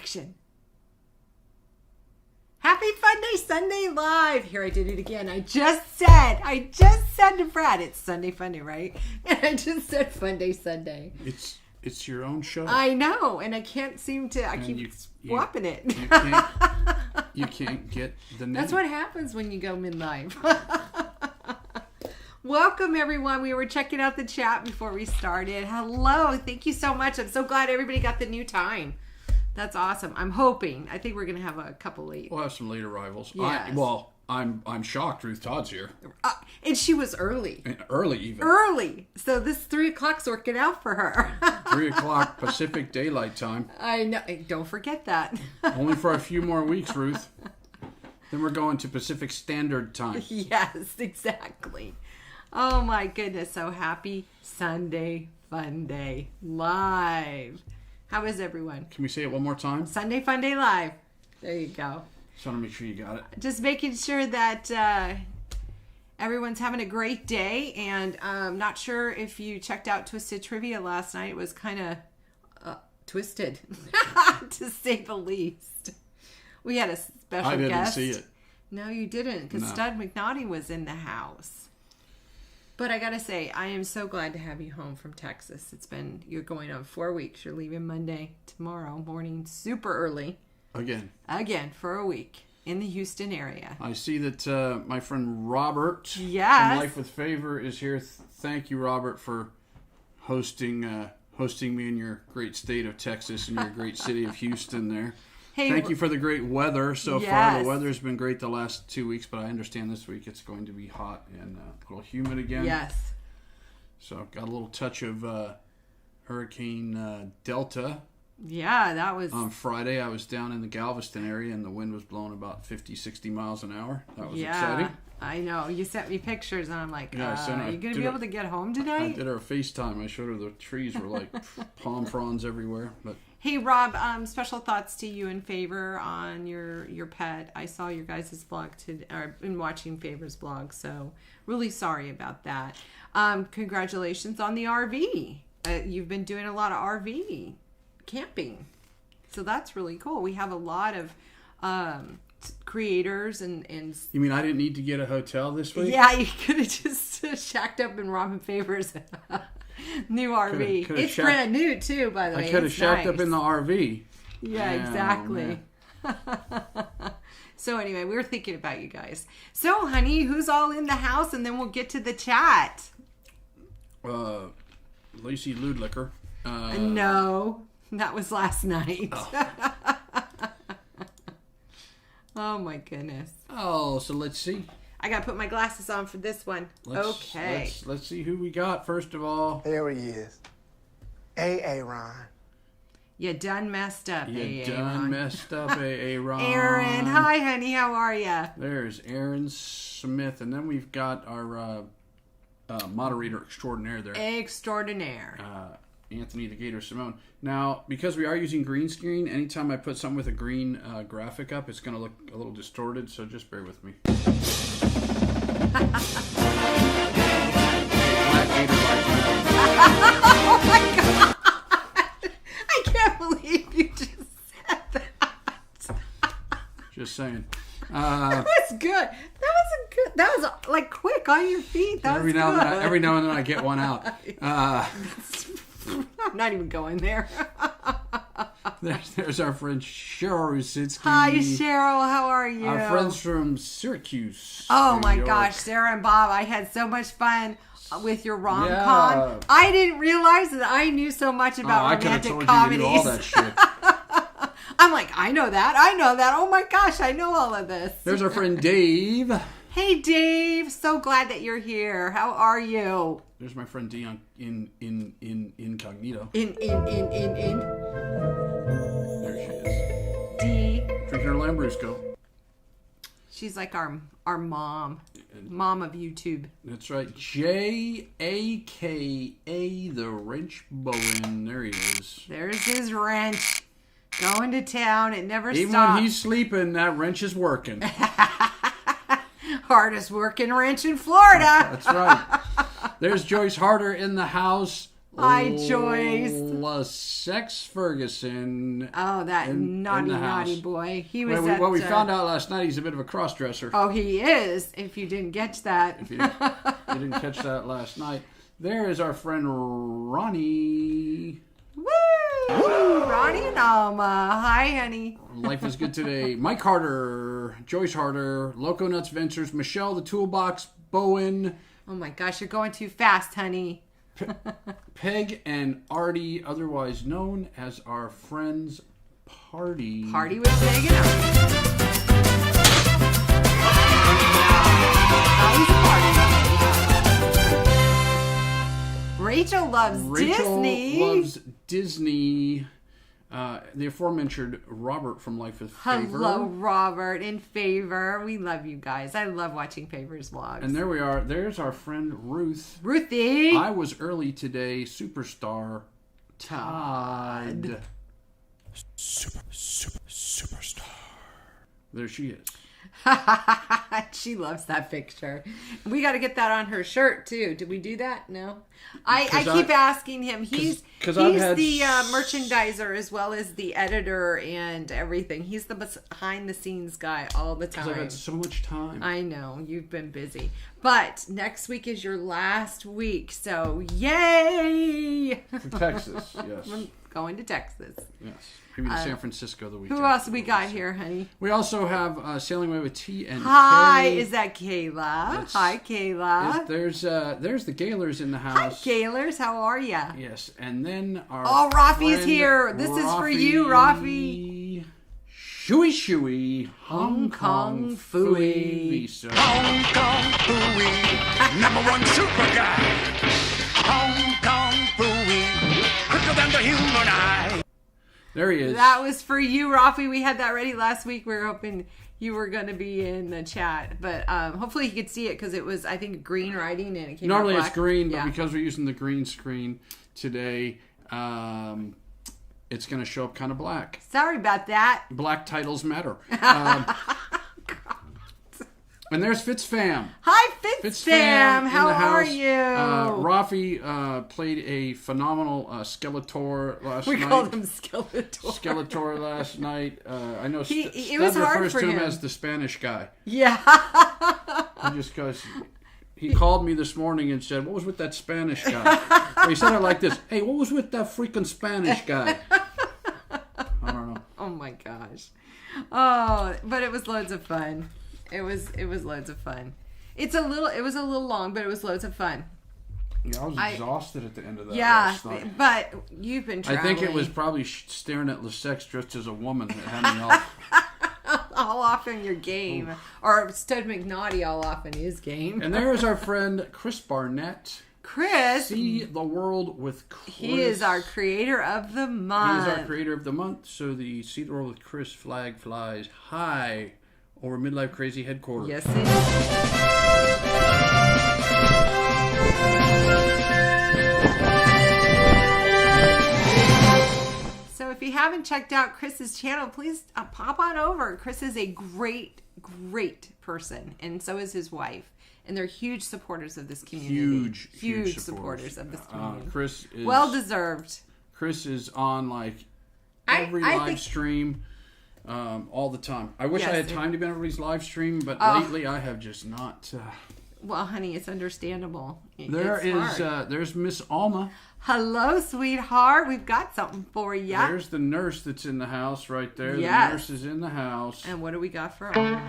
action. Happy Funday, Sunday Live. Here, I did it again. I just said to Brad, it's Sunday Funday, right? And I just said Funday, Sunday. It's your own show. I know, and I can't seem to, I keep swapping it. You can't get the name. That's what happens when you go mid-live. Welcome, everyone. We were checking out the chat before we started. Hello. Thank you so much. I'm so glad everybody got the new time. That's awesome. I'm hoping. I think we're going to have a couple late. We'll have some late arrivals. Yes. I'm shocked Ruth Todd's here. And she was early. Early even. Early. So this 3 o'clock's working out for her. 3 o'clock Pacific Daylight Time. I know. Don't forget that. Only for a few more weeks, Ruth. Then we're going to Pacific Standard Time. Yes, exactly. Oh my goodness. So happy Sunday Funday Live. How is everyone? Can we say it one more time? Sunday Funday Live. There you go. Just want to make sure you got it. Just making sure that everyone's having a great day. And I'm not sure if you checked out Twisted Trivia last night. It was kind of twisted, to say the least. We had a special guest. I didn't see it. No, you didn't, because Stud McNaughty was in the house. But I got to say, I am so glad to have you home from Texas. You're going on 4 weeks. You're leaving Monday, tomorrow morning, super early. Again, for a week in the Houston area. I see that my friend Robert from Life with Favor is here. Thank you, Robert, for hosting me in your great state of Texas and your great city of Houston there. Hey, thank you for the great weather so far. The weather's been great the last 2 weeks, but I understand this week it's going to be hot and a little humid again. Yes. So got a little touch of Hurricane Delta. Yeah, that was... On Friday, I was down in the Galveston area, and the wind was blowing about 50, 60 miles an hour. That was exciting. I know. You sent me pictures, and I'm like, are you going to be able to get home I tonight? did her a FaceTime. I showed her the trees were like palm fronds everywhere. But hey, Rob, special thoughts to you and Favor on your pet. I saw your guys' vlog today. I've been watching Favor's vlog, so really sorry about that. Congratulations on the RV. You've been doing a lot of RV camping, so that's really cool. We have a lot of creators and you mean I didn't need to get a hotel this week? Yeah, you could have just shacked up in Robin Favor's new RV. It's brand new too, by the way. I could have shacked up in the RV. Yeah, exactly. So anyway, we were thinking about you guys. So honey, who's all in the house, and then we'll get to the chat. Lacey Ludlicker. No, that was last night. Oh my goodness. Oh, so let's see. I gotta put my glasses on for this one. Okay. Let's see who we got first of all. There he is. Ron. You done messed up, messed up, Ron. Aaron, hi honey, how are ya? There's Aaron Smith, and then we've got our moderator extraordinaire there. Extraordinaire. Anthony the Gator Simone. Now, because we are using green screen, anytime I put something with a green graphic up, it's going to look a little distorted, so just bear with me. Oh my God! I can't believe you just said that. Just saying. That was good. That was like quick on your feet. That was good. Every now and then I get one out. I'm not even going there. There's our friend Cheryl Rusitsky. Hi, Cheryl. How are you? Our friends from Syracuse. Oh my gosh, Sarah and Bob, I had so much fun with your rom-com. I didn't realize that I knew so much about romantic comedies. You knew all that shit. I'm like, I know that. Oh my gosh, I know all of this. There's our friend Dave. Hey Dave, so glad that you're here. How are you? There's my friend Dion in incognito. In. There she is. D. Drinking her Lambrusco. She's like our mom. Mom of YouTube. That's right. J.A.K.A. the Wrench Bowen. There he is. There's his wrench. Going to town. It never stops. Even when he's sleeping, that wrench is working. Hardest working wrench in Florida. That's right. There's Joyce Harder in the house. Hi, Joyce. Sex Ferguson. Oh, that naughty boy. He was well, we found out last night he's a bit of a cross-dresser. Oh, he is, if you didn't catch that. If you didn't catch that last night. There is our friend Ronnie. Woo! Ronnie and Alma. Hi, honey. Life is good today. Mike Harder, Joyce Harder, Loco Nuts Ventures, Michelle the Toolbox, Bowen. Oh my gosh, you're going too fast, honey. Peg and Artie, otherwise known as our friends Party. Party with Peg and Artie. Rachel loves Disney. Loves Disney. The aforementioned Robert from Life with Favor. Hello, Robert in Favor. We love you guys. I love watching Favor's vlogs. And there we are. There's our friend Ruth. Ruthie. I was early today. Superstar Todd. Superstar. There she is. She loves that picture. We got to get that on her shirt too. Did we do that? No. I keep asking him. He's the merchandiser as well as the editor and everything. He's the behind the scenes guy all the time. Because I've had so much time. I know you've been busy, but next week is your last week, so yay! For Texas, yes. I'm going to Texas. Yes. Maybe to San Francisco the weekend. Who else we got here, honey? We also have Sailing Away with T and Hi, K. is that Kayla? Hi, Kayla. There's the Gaylors in the house. Hi, Gaylors. How are ya? Yes, and then our Rafi's here. This is for you, Rafi. Shooey, Hong Kong Phooey. Hong Kong Phooey, number one super guy. Hong Kong Phooey, quicker than the human eye. There he is. That was for you, Rafi. We had that ready last week. We were hoping you were going to be in the chat. But hopefully you could see it because it was, I think, green writing and it came Normally out black. It's green, but yeah. because we're using the green screen today, it's going to show up kind of black. Sorry about that. Black titles matter. And there's FitzFam. Hi, FitzFam. How are you? Rafi played a phenomenal Skeletor last night. We called him Skeletor. Skeletor last night. I know it was hard refers for to him him as the Spanish guy. Yeah. Just because he called me this morning and said, "What was with that Spanish guy?" Well, he said it like this: "Hey, what was with that freaking Spanish guy?" I don't know. Oh my gosh. Oh, but it was loads of fun. It was loads of fun. It was a little long, but it was loads of fun. Yeah, I was exhausted at the end of that. Yeah, last night. but you've been traveling. I think it was probably staring at Lessex dressed as a woman that had me off. all off in your game. Or Stud McNaughty all off in his game. And there is our friend Chris Barnett. Chris. See the world with Chris. He is our creator of the month. He is our creator of the month. So the See the World with Chris flag flies high over Midlife Crazy headquarters. Yes, it is. So if you haven't checked out Chris's channel, please pop on over. Chris is a great person, and so is his wife. And they're huge supporters of this community. Huge supporters of this community. Chris is well deserved. Chris is on like every live stream. All the time. I wish I had time to be on everybody's live stream, but lately I have just not. Well, honey, it's understandable. There's Miss Alma. Hello, sweetheart. We've got something for you. There's the nurse that's in the house right there. Yes. The nurse is in the house. And what do we got for Alma?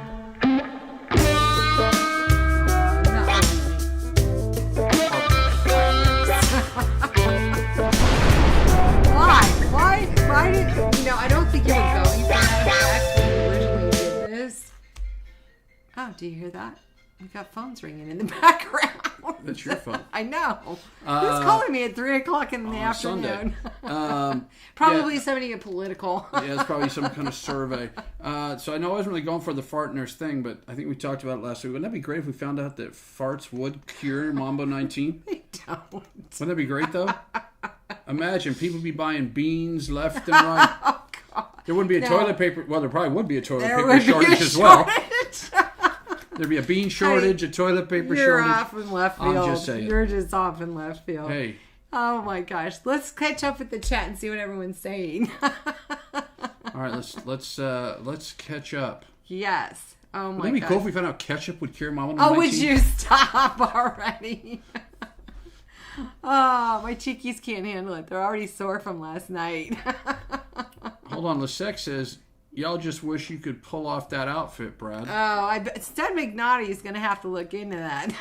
Why did I don't think you were going for that effect when you originally did this. Oh, do you hear that? We've got phones ringing in the background. That's your phone. I know. Who's calling me at 3 o'clock in the afternoon? Probably somebody at political. Yeah, it's probably some kind of survey. So I know I wasn't really going for the fart nurse thing, but I think we talked about it last week. Wouldn't that be great if we found out that farts would cure Mambo 19? They don't. Wouldn't that be great, though? Imagine people be buying beans left and right. Oh, God. There wouldn't be a toilet paper. Well, there probably would be a toilet paper shortage as well. There'd be a bean shortage, a toilet paper shortage. You're off in left field. I'm just saying. You're just off in left field. Hey. Oh my gosh. Let's catch up with the chat and see what everyone's saying. All right, let's catch up. Yes. Oh my god. Wouldn't it be cool if we found out ketchup would cure mama? Oh, would you stop already? Oh, my cheekies can't handle it. They're already sore from last night. Hold on, Lesec says, y'all just wish you could pull off that outfit, Brad. Oh, Stud McNaughty is going to have to look into that.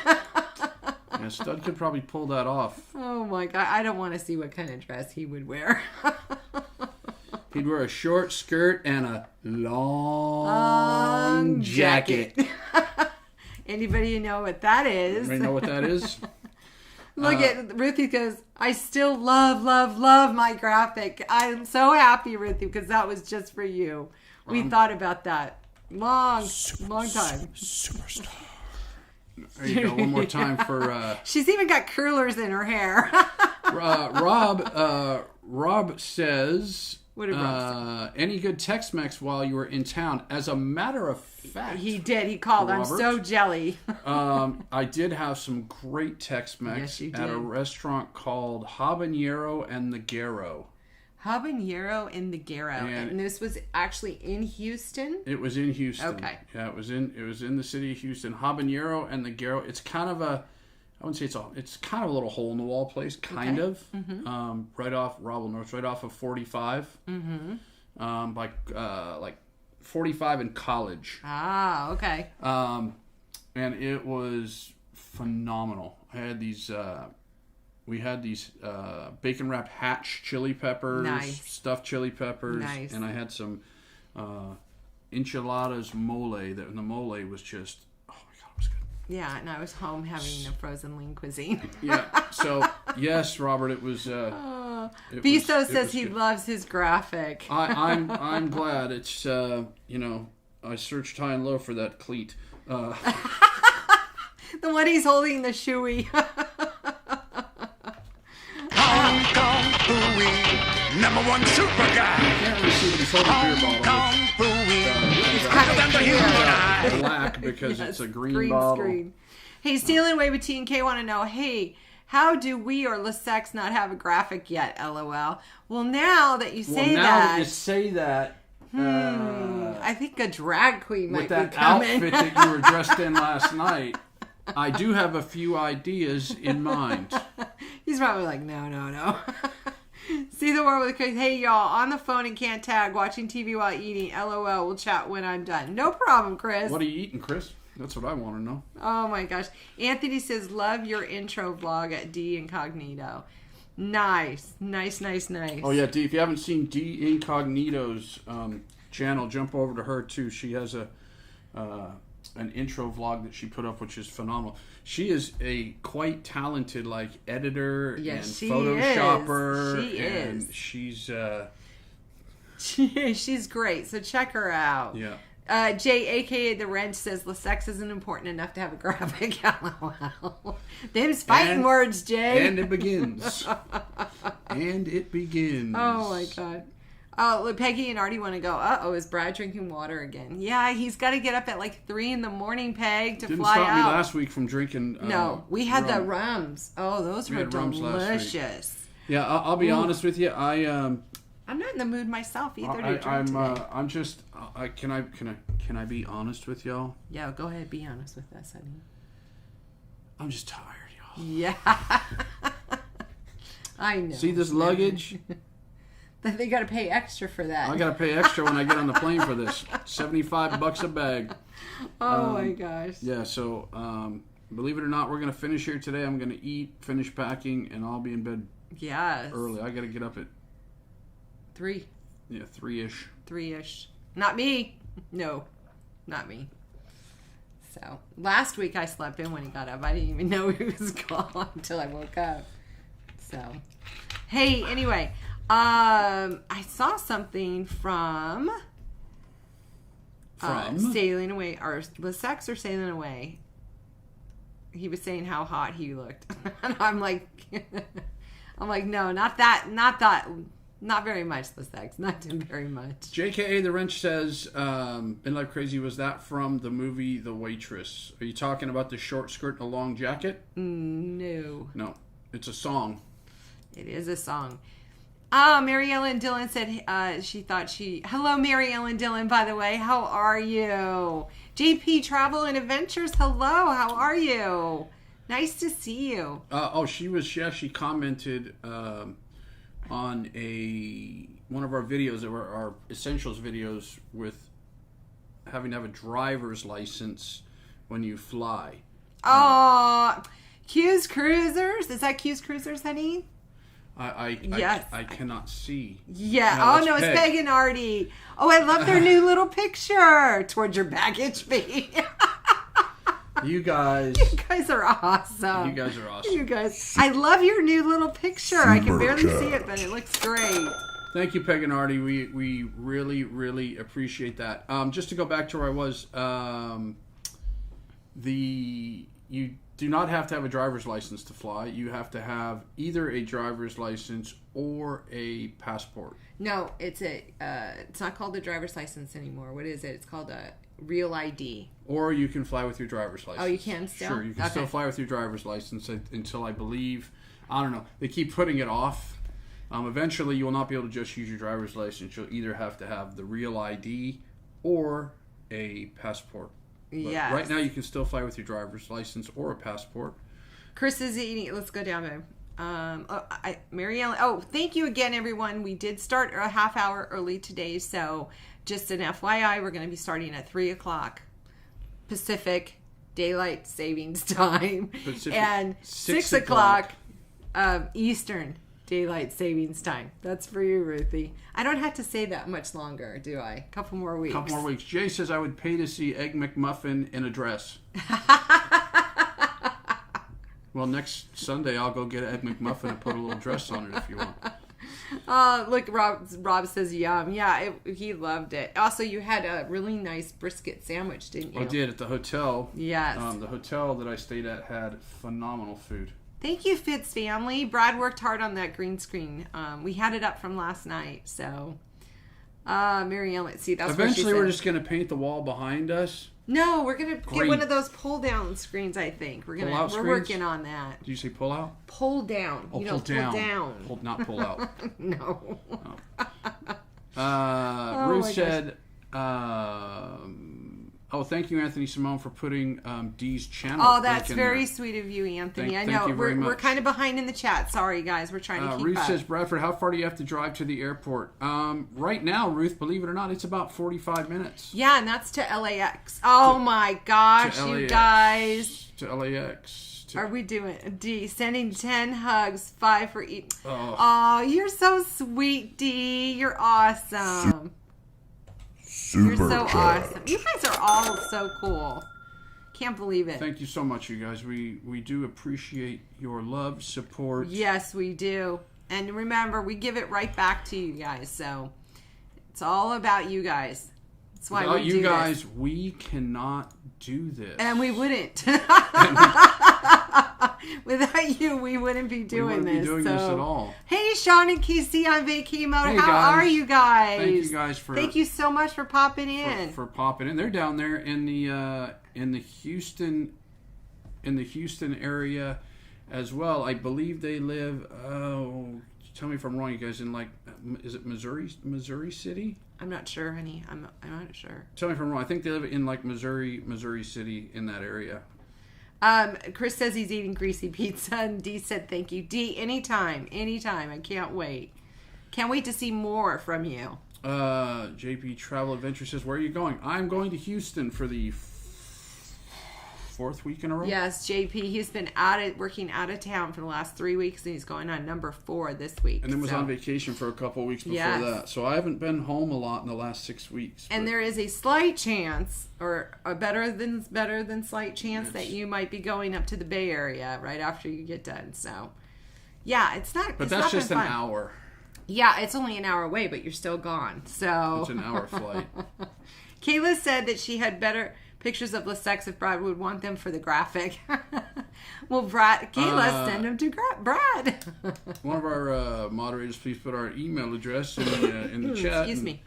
Yeah, Stud could probably pull that off. Oh my god, I don't want to see what kind of dress he would wear. He'd wear a short skirt and a long jacket. Anybody know what that is? Anybody know what that is? Look at Ruthie goes, I still love my graphic. I'm so happy, Ruthie, because that was just for you. We thought about that long time. Superstar. There you go. One more time for... She's even got curlers in her hair. Rob says... What did Rob say? Any good Tex-Mex while you were in town? As a matter of fact... He did. He called. Robert, I'm so jelly. I did have some great Tex-Mex at a restaurant called Habanero and the Garo. Habanero and the Garo. And this was actually in Houston? It was in Houston. Okay. Yeah, it was in the city of Houston. Habanero and the Garo. It's kind of a... I wouldn't say it's kind of a little hole-in-the-wall place, kind of. Mm-hmm. Right off Robble North, right off of 45. Mm-hmm. Like 45 in College. Ah, okay. And it was phenomenal. I had these... we had these bacon wrapped Hatch chili peppers, stuffed chili peppers, and I had some enchiladas mole. The mole was just, oh my god, it was good. Yeah, and I was home having a frozen lean cuisine. Yeah, so yes, Robert, it was. Bisto says he loves his graphic. I'm glad. It's I searched high and low for that cleat. The one he's holding the shoey. Hong Kong Phooey, #1 super guy. You can't really see the beer bottle. It's kind of black because it's a green bottle. Screen. Hey, Stealing Away with T and K want to know, hey, how do we or Lessex not have a graphic yet? LOL. Well, now that you say that, I think a drag queen might with that be coming. outfit that you were dressed in last night, I do have a few ideas in mind. He's probably like, no. See the world with Chris. Hey, y'all, on the phone and can't tag, watching TV while eating. LOL, we'll chat when I'm done. No problem, Chris. What are you eating, Chris? That's what I want to know. Oh, my gosh. Anthony says, love your intro vlog at D Incognito. Nice. Oh, yeah, D, if you haven't seen D Incognito's channel, jump over to her, too. She has an intro vlog that she put up, which is phenomenal. She is a quite talented editor and photoshopper. She is. She's great. So check her out. Yeah. Jay, aka the Wrench, says Lessex isn't important enough to have a graphic. LOL. Them's fighting words, Jay. And it begins. Oh my god. Oh, Peggy and Artie want to go. Uh-oh, is Brad drinking water again? Yeah, he's got to get up at 3 in the morning, Peg, to Didn't fly out. Didn't stop me last week from drinking No, we had rum. the rums. Oh, those were delicious. Yeah, I'll be honest with you. I'm not in the mood myself either to drink today. I'm just... Can I be honest with y'all? Yeah, go ahead. Be honest with us, honey. I'm just tired, y'all. Yeah. I know. See this luggage? They got to pay extra for that. I got to pay extra when I get on the plane for this. $75 a bag. Oh my gosh. Yeah, so believe it or not, we're going to finish here today. I'm going to eat, finish packing, and I'll be in bed early. I got to get up at 3. Yeah, 3-ish. 3-ish. Not me. No, not me. So last week I slept in when he got up. I didn't even know he was gone until I woke up. So, hey, anyway. I saw something from Sailing Away, or Lessex or Sailing Away. He was saying how hot he looked. And I'm like, no, not that, not very much, Lessex, not very much. JKA the Wrench says, Been Like Crazy, was that from the movie The Waitress? Are you talking about the short skirt and the long jacket? No. No, it's a song. It is a song. Oh, Mary Ellen Dillon said hello, Mary Ellen Dillon, by the way. How are you? JP Travel and Adventures, hello. How are you? Nice to see you. She actually commented on one of our videos, that were our essentials videos, with having to have a driver's license when you fly. Q's Cruisers? Is that Q's Cruisers, honey? Yes. I cannot see. Yeah. No, it's Peg and Artie. Oh, I love their new little picture towards your baggage fee. You guys are awesome. You guys are awesome. I love your new little picture. I can barely see it, but it looks great. Thank you, Peg and Artie. We really, really appreciate that. Just to go back to where I was, you do not have to have a driver's license to fly. You have to have either a driver's license or a passport. No, it's not called a driver's license anymore. What is it? It's called a real ID. Or you can fly with your driver's license. Oh, you can still? Sure, you can still fly with your driver's license until I don't know. They keep putting it off. Eventually, you will not be able to just use your driver's license. You'll either have to have the real ID or a passport. Yes. Right now, you can still fly with your driver's license or a passport. Chris is eating. Let's go down there. Mary Ellen. Oh, thank you again, everyone. We did start a half hour early today, so just an FYI, we're going to be starting at 3 o'clock Pacific Daylight Savings Time and 6 o'clock Eastern Daylight Savings Time. That's for you, Ruthie. I don't have to say that much longer, do I? A couple more weeks. Jay says I would pay to see Egg McMuffin in a dress. Well, next Sunday I'll go get Egg McMuffin and put a little dress on it if you want. Look, Rob says yum. Yeah, he loved it. Also, you had a really nice brisket sandwich, didn't you? I did at the hotel. Yes. The hotel that I stayed at had phenomenal food. Thank you, Fitz family. Brad worked hard on that green screen. We had it up from last night, so Mary Ellen, let's see. That's eventually we're just going to paint the wall behind us. No, we're going to get one of those pull down screens. I think we're working on that. Did you say pull out? Pull down. Oh, pull down. Not pull out. No. Ruth said. Thank you, Anthony Simone, for putting Dee's channel. Oh, that's very sweet of you, Anthony. I know we're kind of behind in the chat. Sorry, guys. We're trying to keep Ruth up. says, Bradford, how far do you have to drive to the airport? Right now, Ruth, believe it or not, it's about 45 minutes. Yeah, and that's to LAX. Oh, my gosh, you guys. To LAX. Are we doing D? Sending 10 hugs, 5 for each. Oh, you're so sweet, D. You're awesome. You're so awesome. You guys are all so cool. Can't believe it. Thank you so much, you guys. We do appreciate your love, support. Yes, we do. And remember, we give it right back to you guys. So it's all about you guys. That's why without we do you guys, this. We cannot do this. And we wouldn't. Without you, we wouldn't be doing this. This at all. Hey, Sean and Casey on Vacay Mode. Hey, How are you guys? Thank you guys for. Thank you so much for popping in. For popping in. They're down there in the Houston area as well. I believe they live. Tell me if I'm wrong, you guys. In is it Missouri City? I'm not sure, honey. I'm not sure. Tell me if I'm wrong. I think they live in Missouri City, in that area. Chris says he's eating greasy pizza, and Dee said thank you. Dee, anytime. I can't wait. Can't wait to see more from you. JP Travel Adventure says, where are you going? I'm going to Houston for the 4th week in a row. Yes, JP. He's been working out of town for the last 3 weeks, and he's going on number 4 this week. And then was on vacation for a couple of weeks before that. So I haven't been home a lot in the last 6 weeks. And there is a slight chance, or a better than slight chance, that you might be going up to the Bay Area right after you get done. So, yeah, it's not. But that's just an hour. Yeah, it's only an hour away, but you're still gone. So it's an hour flight. Kayla said that she had better pictures of LaSex if Brad would want them for the graphic. Well, Kayla, send them to Brad. One of our moderators, please put our email address in the chat. Excuse me.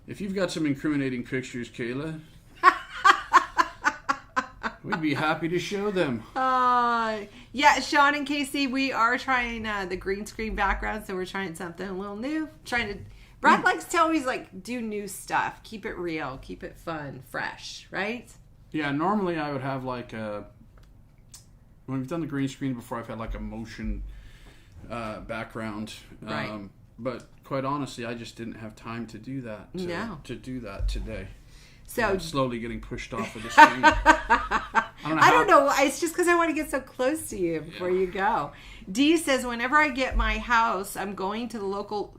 If you've got some incriminating pictures, Kayla, We'd be happy to show them. Yeah, Sean and Casey, we are trying the green screen background, so we're trying something a little new. Brad likes to always do new stuff. Keep it real, keep it fun, fresh, right? Yeah, normally I would have when we've done the green screen before, I've had a motion background. Right. But quite honestly, I just didn't have time to do that. To do that today. So I'm slowly getting pushed off of the screen. I don't know. It's just because I want to get so close to you before you go. Dee says, whenever I get to my house, I'm going to the local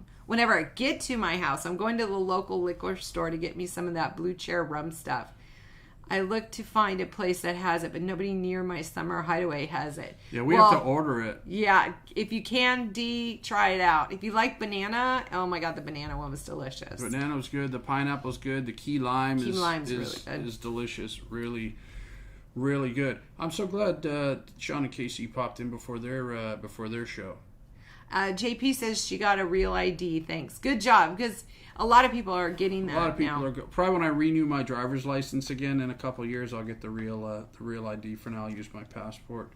liquor store to get me some of that Blue Chair rum stuff. I look to find a place that has it, but nobody near my summer hideaway has it. Yeah, we have to order it. Yeah, if you can, Dee, try it out. If you like banana, oh my God, the banana one was delicious. The banana was good. The pineapple's good. The key lime is really good. Is delicious. Really, really good. I'm so glad Sean and Casey popped in before their show. JP says she got a real ID. Thanks. Good job, because a lot of people are getting that now. A lot of people are probably when I renew my driver's license again in a couple of years, I'll get the real ID. For now, I'll use my passport.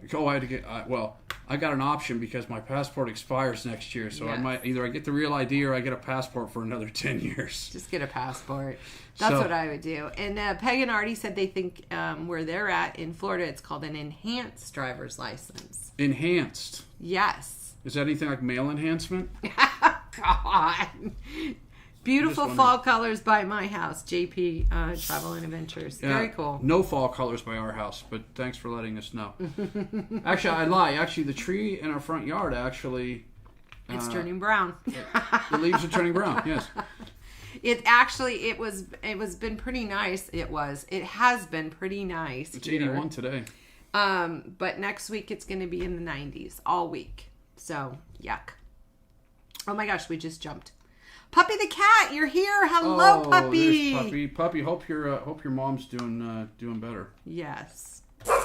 I had to get I got an option because my passport expires next year, so I might either I get the real ID or I get a passport for another 10 years. Just get a passport. That's what I would do. And Peg and Artie said they think where they're at in Florida, it's called an enhanced driver's license. Enhanced? Yes. Is that anything like male enhancement? God. Beautiful fall colors by my house. JP Travel and Adventures. Very cool. No fall colors by our house, but thanks for letting us know. Actually, I lie. Actually, the tree in our front yard it's turning brown. The leaves are turning brown. Yes. It was been pretty nice. It has been pretty nice. It's 81 today. But next week it's going to be in the 90s all week. So, yuck. Oh my gosh, we just jumped. Puppy the cat, you're here. Hello, Puppy. Puppy. Puppy, hope your mom's doing better. Yes. There's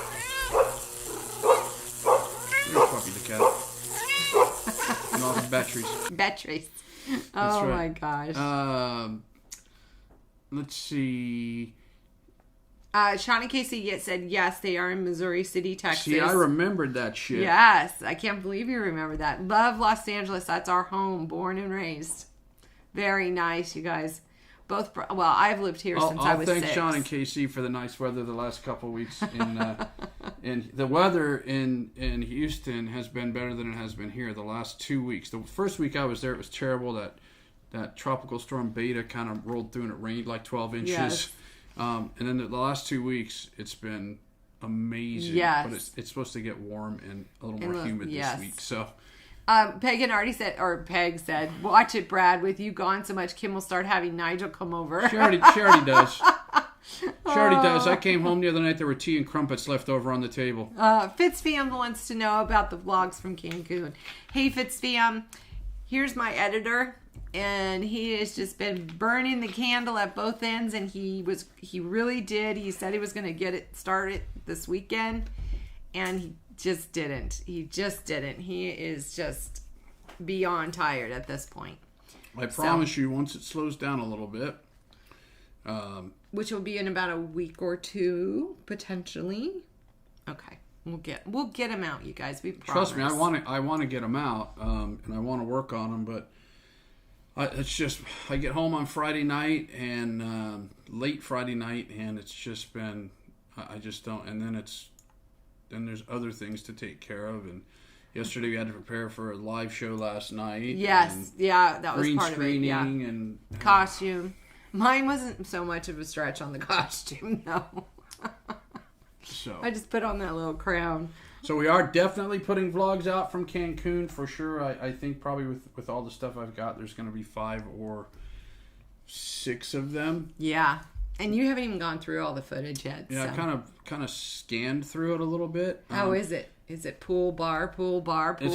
Puppy the cat. And all his batteries. Batteries. Oh right. My gosh. Let's see. Sean and Casey said yes, they are in Missouri City, Texas. See, I remembered that shit. Yes, I can't believe you remember that. Love Los Angeles. That's our home, born and raised. Very nice, you guys. I've lived here since I was 6. I'll thank Sean and Casey for the nice weather the last couple of weeks. And the weather in Houston has been better than it has been here the last 2 weeks. The first week I was there, it was terrible. That tropical storm Beta kind of rolled through and it rained like 12 inches. Yes. And then the last 2 weeks, it's been amazing. Yes. But it's supposed to get warm and a little more humid this week. So, Peg and Artie said, watch it, Brad. With you gone so much, Kim will start having Nigel come over. She already does. She already does. I came home the other night. There were tea and crumpets left over on the table. Fitzfam wants to know about the vlogs from Cancun. Hey, Fitzfam, here's my editor. And he has just been burning the candle at both ends, and he really did. He said he was going to get it started this weekend, and he just didn't. He is just beyond tired at this point. I promise you, once it slows down a little bit, which will be in about a week or two, potentially. Okay, we'll get him out, you guys. We promise. Trust me, I want to get him out, and I want to work on him, but. It's just I get home on Friday night and late Friday night, and it's just been I just don't. And then there's other things to take care of. And yesterday we had to prepare for a live show last night. Yes, that was part of it. Yeah, and costume. Mine wasn't so much of a stretch on the costume, though. So I just put on that little crown. So we are definitely putting vlogs out from Cancun for sure. I think probably with all the stuff I've got, there's going to be 5 or 6 of them. Yeah, and you haven't even gone through all the footage yet. Yeah, so. I kind of scanned through it a little bit. How is it? Is it pool bar? It's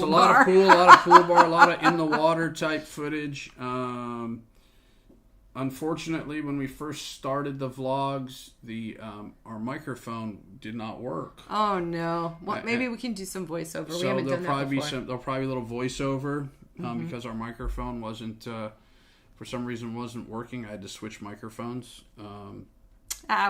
a lot of pool, a lot of pool bar, a lot of in the water type footage. Unfortunately, when we first started the vlogs, our microphone did not work. Oh no! Well, maybe we can do some voiceover. We haven't done that before. There'll probably be a little voiceover because our microphone wasn't, for some reason, wasn't working. I had to switch microphones.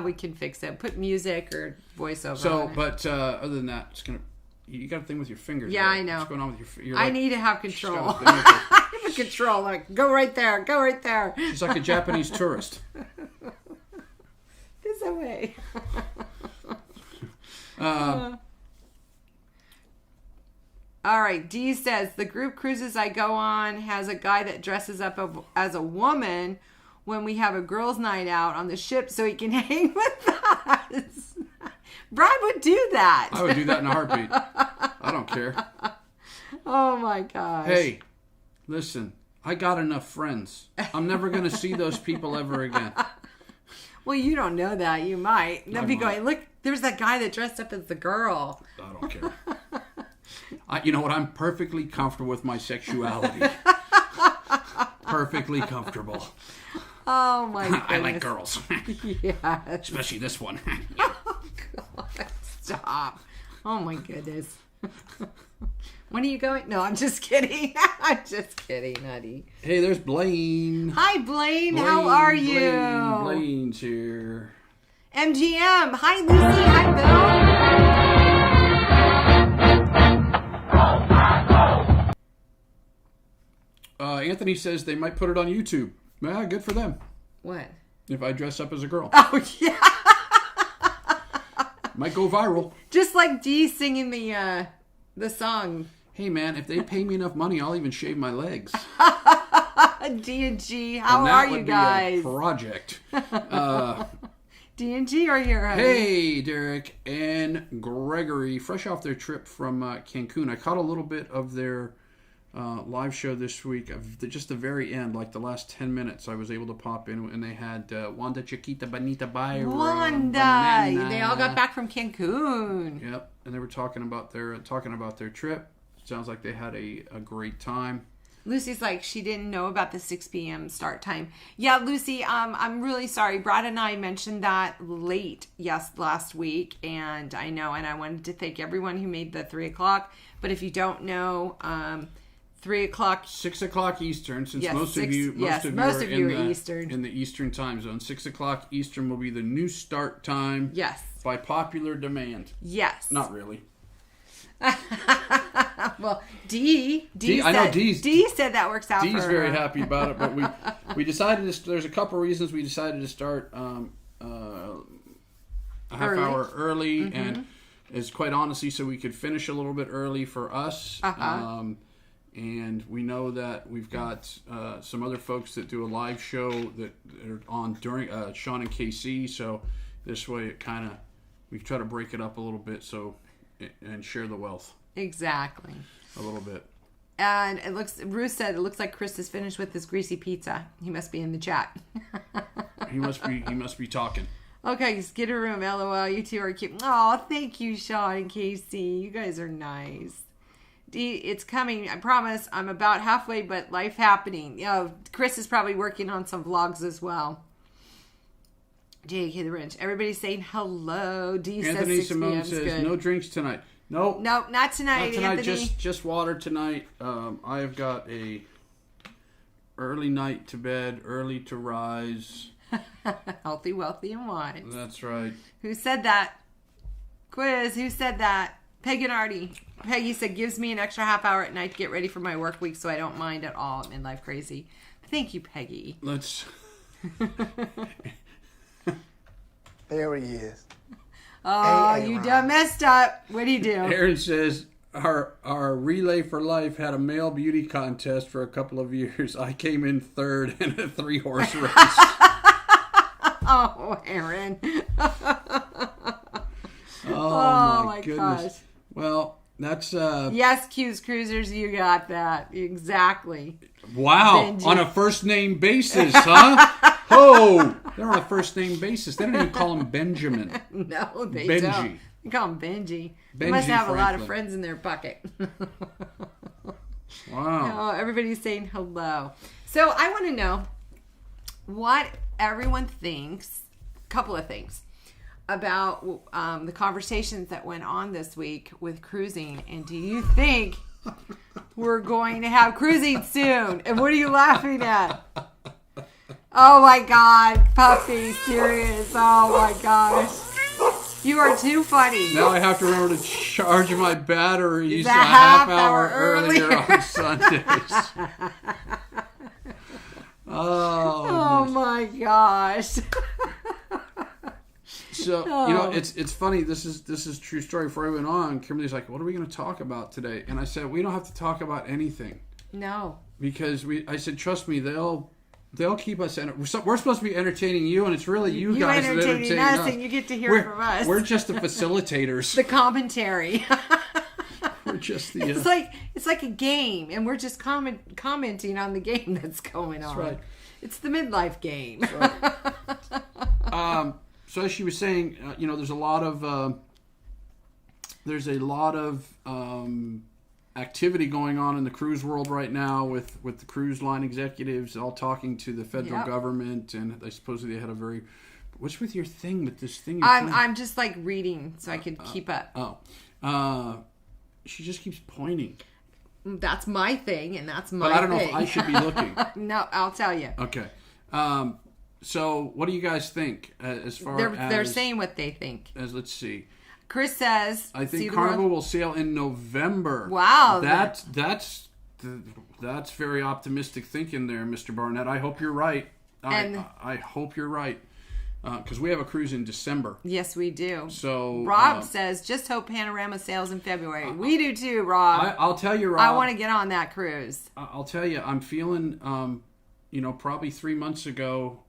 We can fix it. Put music or voiceover. So, on it. but other than that, it's gonna. You got a thing with your fingers. Yeah, right? I know. What's going on with your? I need to have control. I have a control. Like, go right there. Go right there. She's like a Japanese tourist. This away. All right. Dee says the group cruises I go on has a guy that dresses up as a woman when we have a girls' night out on the ship, so he can hang with us. Brad would do that. I would do that in a heartbeat. I don't care. Oh my gosh. Hey, listen. I got enough friends. I'm never going to see those people ever again. Well, you don't know that. You might. They'll be might. going, look, there's that guy that dressed up as the girl. I don't care. You know what? I'm perfectly comfortable with my sexuality. Perfectly comfortable. Oh my goodness. I like girls. Yeah. Especially this one. Oh, God. Stop. Oh my goodness. When are you going? No, I'm just kidding. I'm just kidding, honey. Hey, there's Blaine. Hi, Blaine. How are you? Blaine's here. MGM. Hi, Lucy. Hi, Bill. Anthony says they might put it on YouTube. Yeah, good for them. What? If I dress up as a girl. Oh, yeah. Might go viral. Just like Dee singing the song. Hey, man, if they pay me enough money, I'll even shave my legs. D&G, how are you guys? Be a project. D&G are here, honey. Hey, Derek and Gregory, fresh off their trip from Cancun. I caught a little bit of their live show this week. Just the very end, like the last 10 minutes, I was able to pop in, and they had Wanda Chiquita Bonita Byron. Wanda! Banana. They all got back from Cancun. Yep, and they were talking about their trip. Sounds like they had a great time. Lucy's like, she didn't know about the 6 p.m. start time. Yeah, Lucy, I'm really sorry. Brad and I mentioned that last week, and I know, and I wanted to thank everyone who made the 3 o'clock. But if you don't know, 3 o'clock, 6 o'clock Eastern. Since yes, most of you are Eastern in the Eastern time zone, 6 o'clock Eastern will be the new start time. Yes, by popular demand. Yes, not really. Well, Dee said that works out. Dee's for her. very happy about it, but we decided to, there's a couple reasons we decided to start a half hour early, and it's quite honestly so we could finish a little bit early for us. And we know that we've got some other folks that do a live show that are on during Sean and KC, so this way it kind of we try to break it up a little bit and share the wealth. Exactly. A little bit. And Ruth said it looks like Chris is finished with his greasy pizza. He must be in the chat. He must be talking. Okay, get a room, LOL. You two are cute. Oh, thank you, Sean and Casey. You guys are nice. It's coming. I promise. I'm about halfway, but life happening. You know, Chris is probably working on some vlogs as well. JK the Wrench. Everybody's saying hello. Anthony says Simone says good. No drinks tonight. Nope, not tonight. Anthony. Just water tonight. I have got a early night to bed, early to rise. Healthy, wealthy, and wise. That's right. Who said that? Quiz. Who said that? Peg and Artie. Peggy said, gives me an extra half hour at night to get ready for my work week, so I don't mind at all. I'm in life crazy. Thank you, Peggy. There he is. Oh, you done messed up. What do you do? Aaron says, our Relay for Life had a male beauty contest for a couple of years. I came in third in a 3-horse race. Oh, Aaron. Oh my goodness. Gosh. Well, that's... Yes, Q's Cruisers, you got that. Exactly. Wow. Benji. On a first name basis, huh? Oh, they're on a first name basis. They don't even call him Benjamin. No, they Benji. don't. They call him Benji. They Benji must have Franklin. a lot of friends in their bucket. Wow. Oh, everybody's saying hello. So I want to know what everyone thinks, a couple of things, about the conversations that went on this week with cruising. And do you think we're going to have cruising soon? And what are you laughing at? Oh my God, Puffy, serious. Oh my gosh. You are too funny. Now I have to remember to charge my batteries a half hour earlier on Sundays. Oh my gosh. So it's funny. This is true story. Before I went on, Kimberly's like, "What are we going to talk about today?" And I said, "We don't have to talk about anything." No. Because I said, "Trust me, they'll keep us. We're supposed to be entertaining you, and it's really you guys that entertaining us, and you get to hear it from us. We're just the facilitators. The commentary. We're just the. It's like a game, and we're just commenting on the game that's going on. That's right. It's the midlife game. That's right. So as she was saying, there's a lot of activity going on in the cruise world right now with the cruise line executives all talking to the federal government, and they supposedly had a very. What's with your thing with this thing? I'm just like reading so I can keep up. She just keeps pointing. That's my thing, and that's my. But I don't know if I should be looking. No, I'll tell you. Okay. So, what do you guys think as far as... They're saying what they think. Let's see. Chris says... I think Carnival will sail in November. Wow. That's very optimistic thinking there, Mr. Barnett. I hope you're right. I hope you're right. Because we have a cruise in December. Yes, we do. So Rob says, just hope Panorama sails in February. We do too, Rob. I'll tell you, Rob. I want to get on that cruise. I'll tell you, I'm feeling, probably 3 months ago...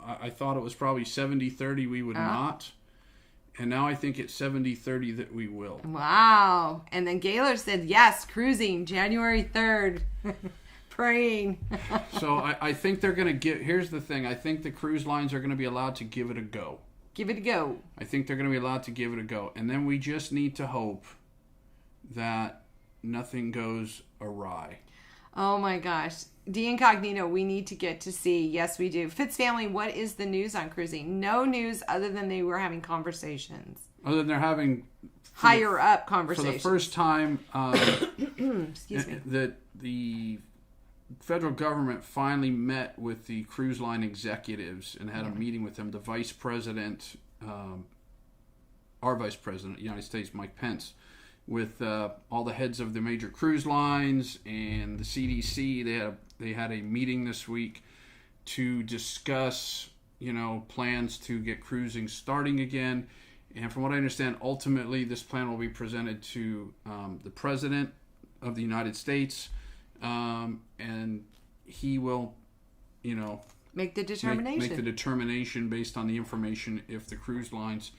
I thought it was probably 70-30 we would not. And now I think it's 70-30 that we will. Wow. And then Gaylor said, yes, cruising January 3rd. Praying. So I think they're going to get... Here's the thing. I think the cruise lines are going to be allowed to give it a go. Give it a go. I think they're going to be allowed to give it a go. And then we just need to hope that nothing goes awry. Oh my gosh. The Incognito, we need to get to see. Yes, we do. Fitz family, what is the news on cruising? No news other than they were having conversations. Other than they're having... Higher up conversations. For the first time, excuse me, that the federal government finally met with the cruise line executives and had a meeting with them. The vice president, our vice president of the United States, Mike Pence, with all the heads of the major cruise lines and the CDC. They had a meeting this week to discuss, plans to get cruising starting again. And from what I understand, ultimately this plan will be presented to the President of the United States, and he will, make the determination. Make the determination based on the information if the cruise lines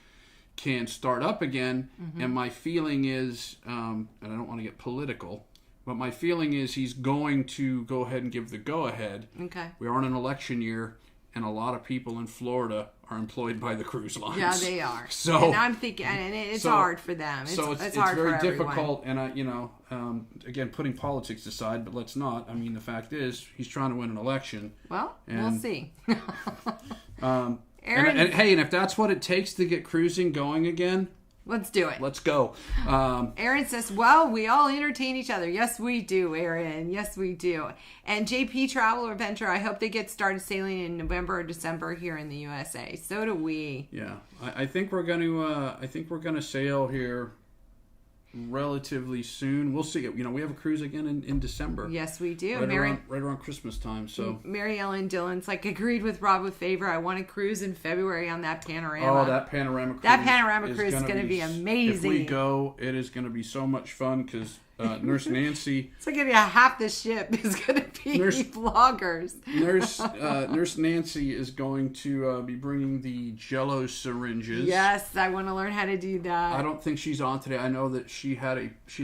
can start up again. Mm-hmm. And my feeling is, and I don't want to get political, but my feeling is he's going to go ahead and give the go-ahead. Okay. We are in an election year, and a lot of people in Florida are employed by the cruise lines. Yeah, they are. So, and I'm thinking, and it's hard for them. It's hard very for difficult. And again, putting politics aside, but let's not. I mean, the fact is, he's trying to win an election. Well, we'll see. Aaron, and if that's what it takes to get cruising going again, let's do it. Let's go. Aaron says, well, we all entertain each other. Yes, we do, Aaron. Yes, we do. And JP Travel Adventure, I hope they get started sailing in November or December here in the USA. So do we. Yeah. I think we're going to sail here relatively soon. We'll see. We have a cruise again in December. Yes, we do. Right around Christmas time. So Mary Ellen Dillon's agreed with Rob with favor. I want to cruise in February on that panorama. Oh, that panorama cruise. That panorama cruise is going to be amazing. If we go, it is going to be so much fun because Nurse Nancy. It's like half the ship is going to be vloggers. Nurse Nancy is going to be bringing the Jell-O syringes. Yes, I want to learn how to do that. I don't think she's on today. I know that she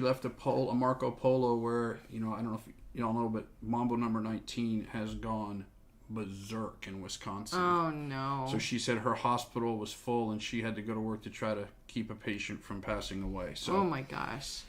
left a Marco Polo where I don't know if you all know, but Mambo number 19 has gone berserk in Wisconsin. Oh no! So she said her hospital was full and she had to go to work to try to keep a patient from passing away. So oh my gosh.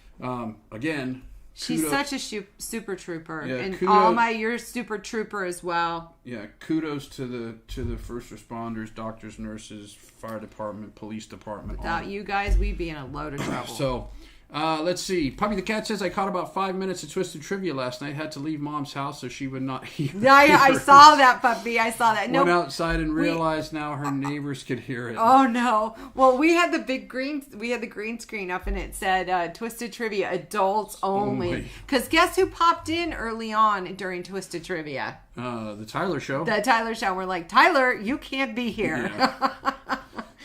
Again, she's such a super trooper, yeah, and you're a super trooper as well. Yeah, kudos to the first responders, doctors, nurses, fire department, police department. Without you guys, we'd be in a load of trouble. So, Let's see. Puppy the Cat says, I caught about 5 minutes of Twisted Trivia last night. Had to leave Mom's house so she would not hear Yeah, I saw that, Puppy. I saw that. Went outside and realized now her neighbors could hear it. Oh, no. Well, we had the green screen up and it said Twisted Trivia, adults only. Because guess who popped in early on during Twisted Trivia? The Tyler Show. The Tyler Show. We're like, Tyler, you can't be here. Yeah.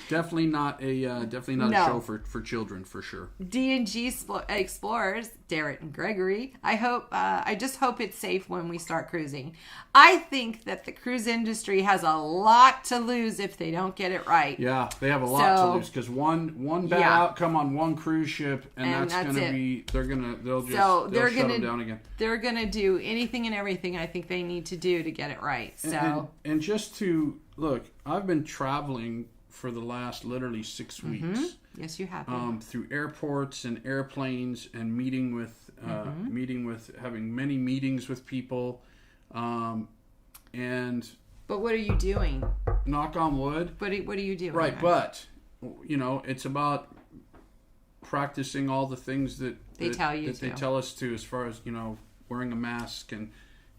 Definitely not a show for children, for sure. D&G Explorers, Darrett and Gregory. I just hope it's safe when we start cruising. I think that the cruise industry has a lot to lose if they don't get it right. Yeah, they have a lot to lose because one bad outcome on one cruise ship, and that's going to be they'll shut them down again. They're going to do anything and everything I think they need to do to get it right. So and just to look, I've been traveling for the last literally 6 weeks. Yes, you have. Through airports and airplanes and having many meetings with people, and. But what are you doing? Knock on wood. What are you doing? Right, but it's about practicing all the things that they tell us to, as far as wearing a mask and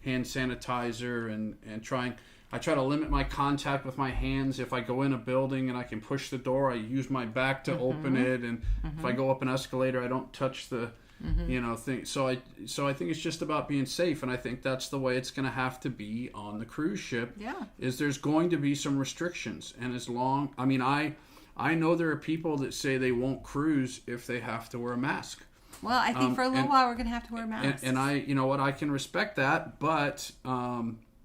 hand sanitizer and trying. I try to limit my contact with my hands. If I go in a building and I can push the door, I use my back to open it. And if I go up an escalator, I don't touch the, thing. So I think it's just about being safe. And I think that's the way it's going to have to be on the cruise ship. Yeah. Is there's going to be some restrictions. And I know there are people that say they won't cruise if they have to wear a mask. Well, I think for a little while we're going to have to wear masks. And I can respect that. But,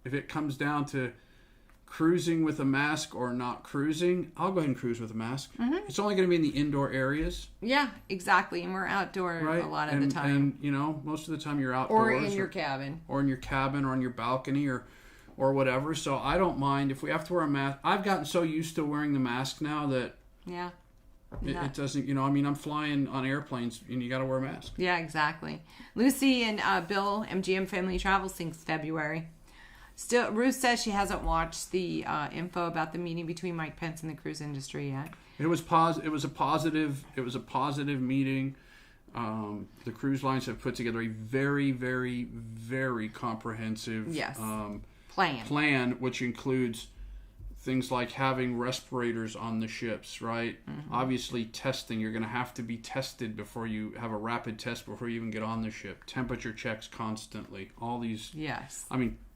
if it comes down to cruising with a mask or not cruising, I'll go ahead and cruise with a mask. Mm-hmm. It's only going to be in the indoor areas. Yeah, exactly. And we're outdoor a lot of the time. And, most of the time you're outdoors. Or in your cabin. Or in your cabin or on your balcony or whatever. So I don't mind if we have to wear a mask. I've gotten so used to wearing the mask now that... Yeah. It doesn't, I'm flying on airplanes and you got to wear a mask. Yeah, exactly. Lucy and Bill, MGM Family Travel, since February. Still, Ruth says she hasn't watched the info about the meeting between Mike Pence and the cruise industry yet. It was a positive meeting. The cruise lines have put together a very, very, very comprehensive plan, which includes things like having respirators on the ships, right? Mm-hmm. Obviously, testing. You're going to have to be tested before you have a rapid test before you even get on the ship. Temperature checks constantly. All these... Yes.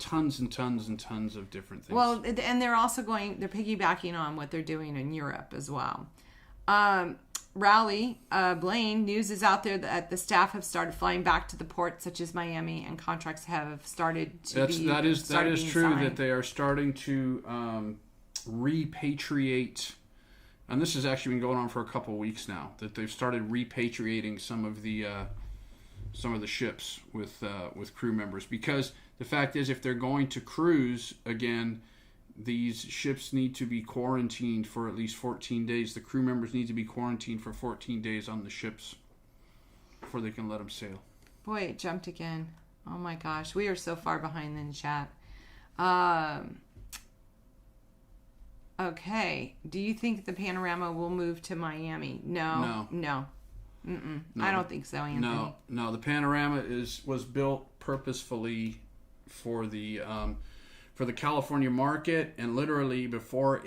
Tons and tons and tons of different things. Well, and they're also they're piggybacking on what they're doing in Europe as well. Rowley, Blaine, news is out there that the staff have started flying back to the ports such as Miami, and contracts have started to That is true, signed. that they are starting to repatriate, and this has actually been going on for a couple of weeks now, that they've started repatriating some of the ships with crew members, because the fact is, if they're going to cruise again, these ships need to be quarantined for at least 14 days. The crew members need to be quarantined for 14 days on the ships before they can let them sail. Boy, it jumped again. Oh my gosh, we are so far behind in the chat. Okay. Do you think the Panorama will move to Miami? No. No. I don't think so, Anthony. No. The Panorama was built purposefully for the California market, and literally before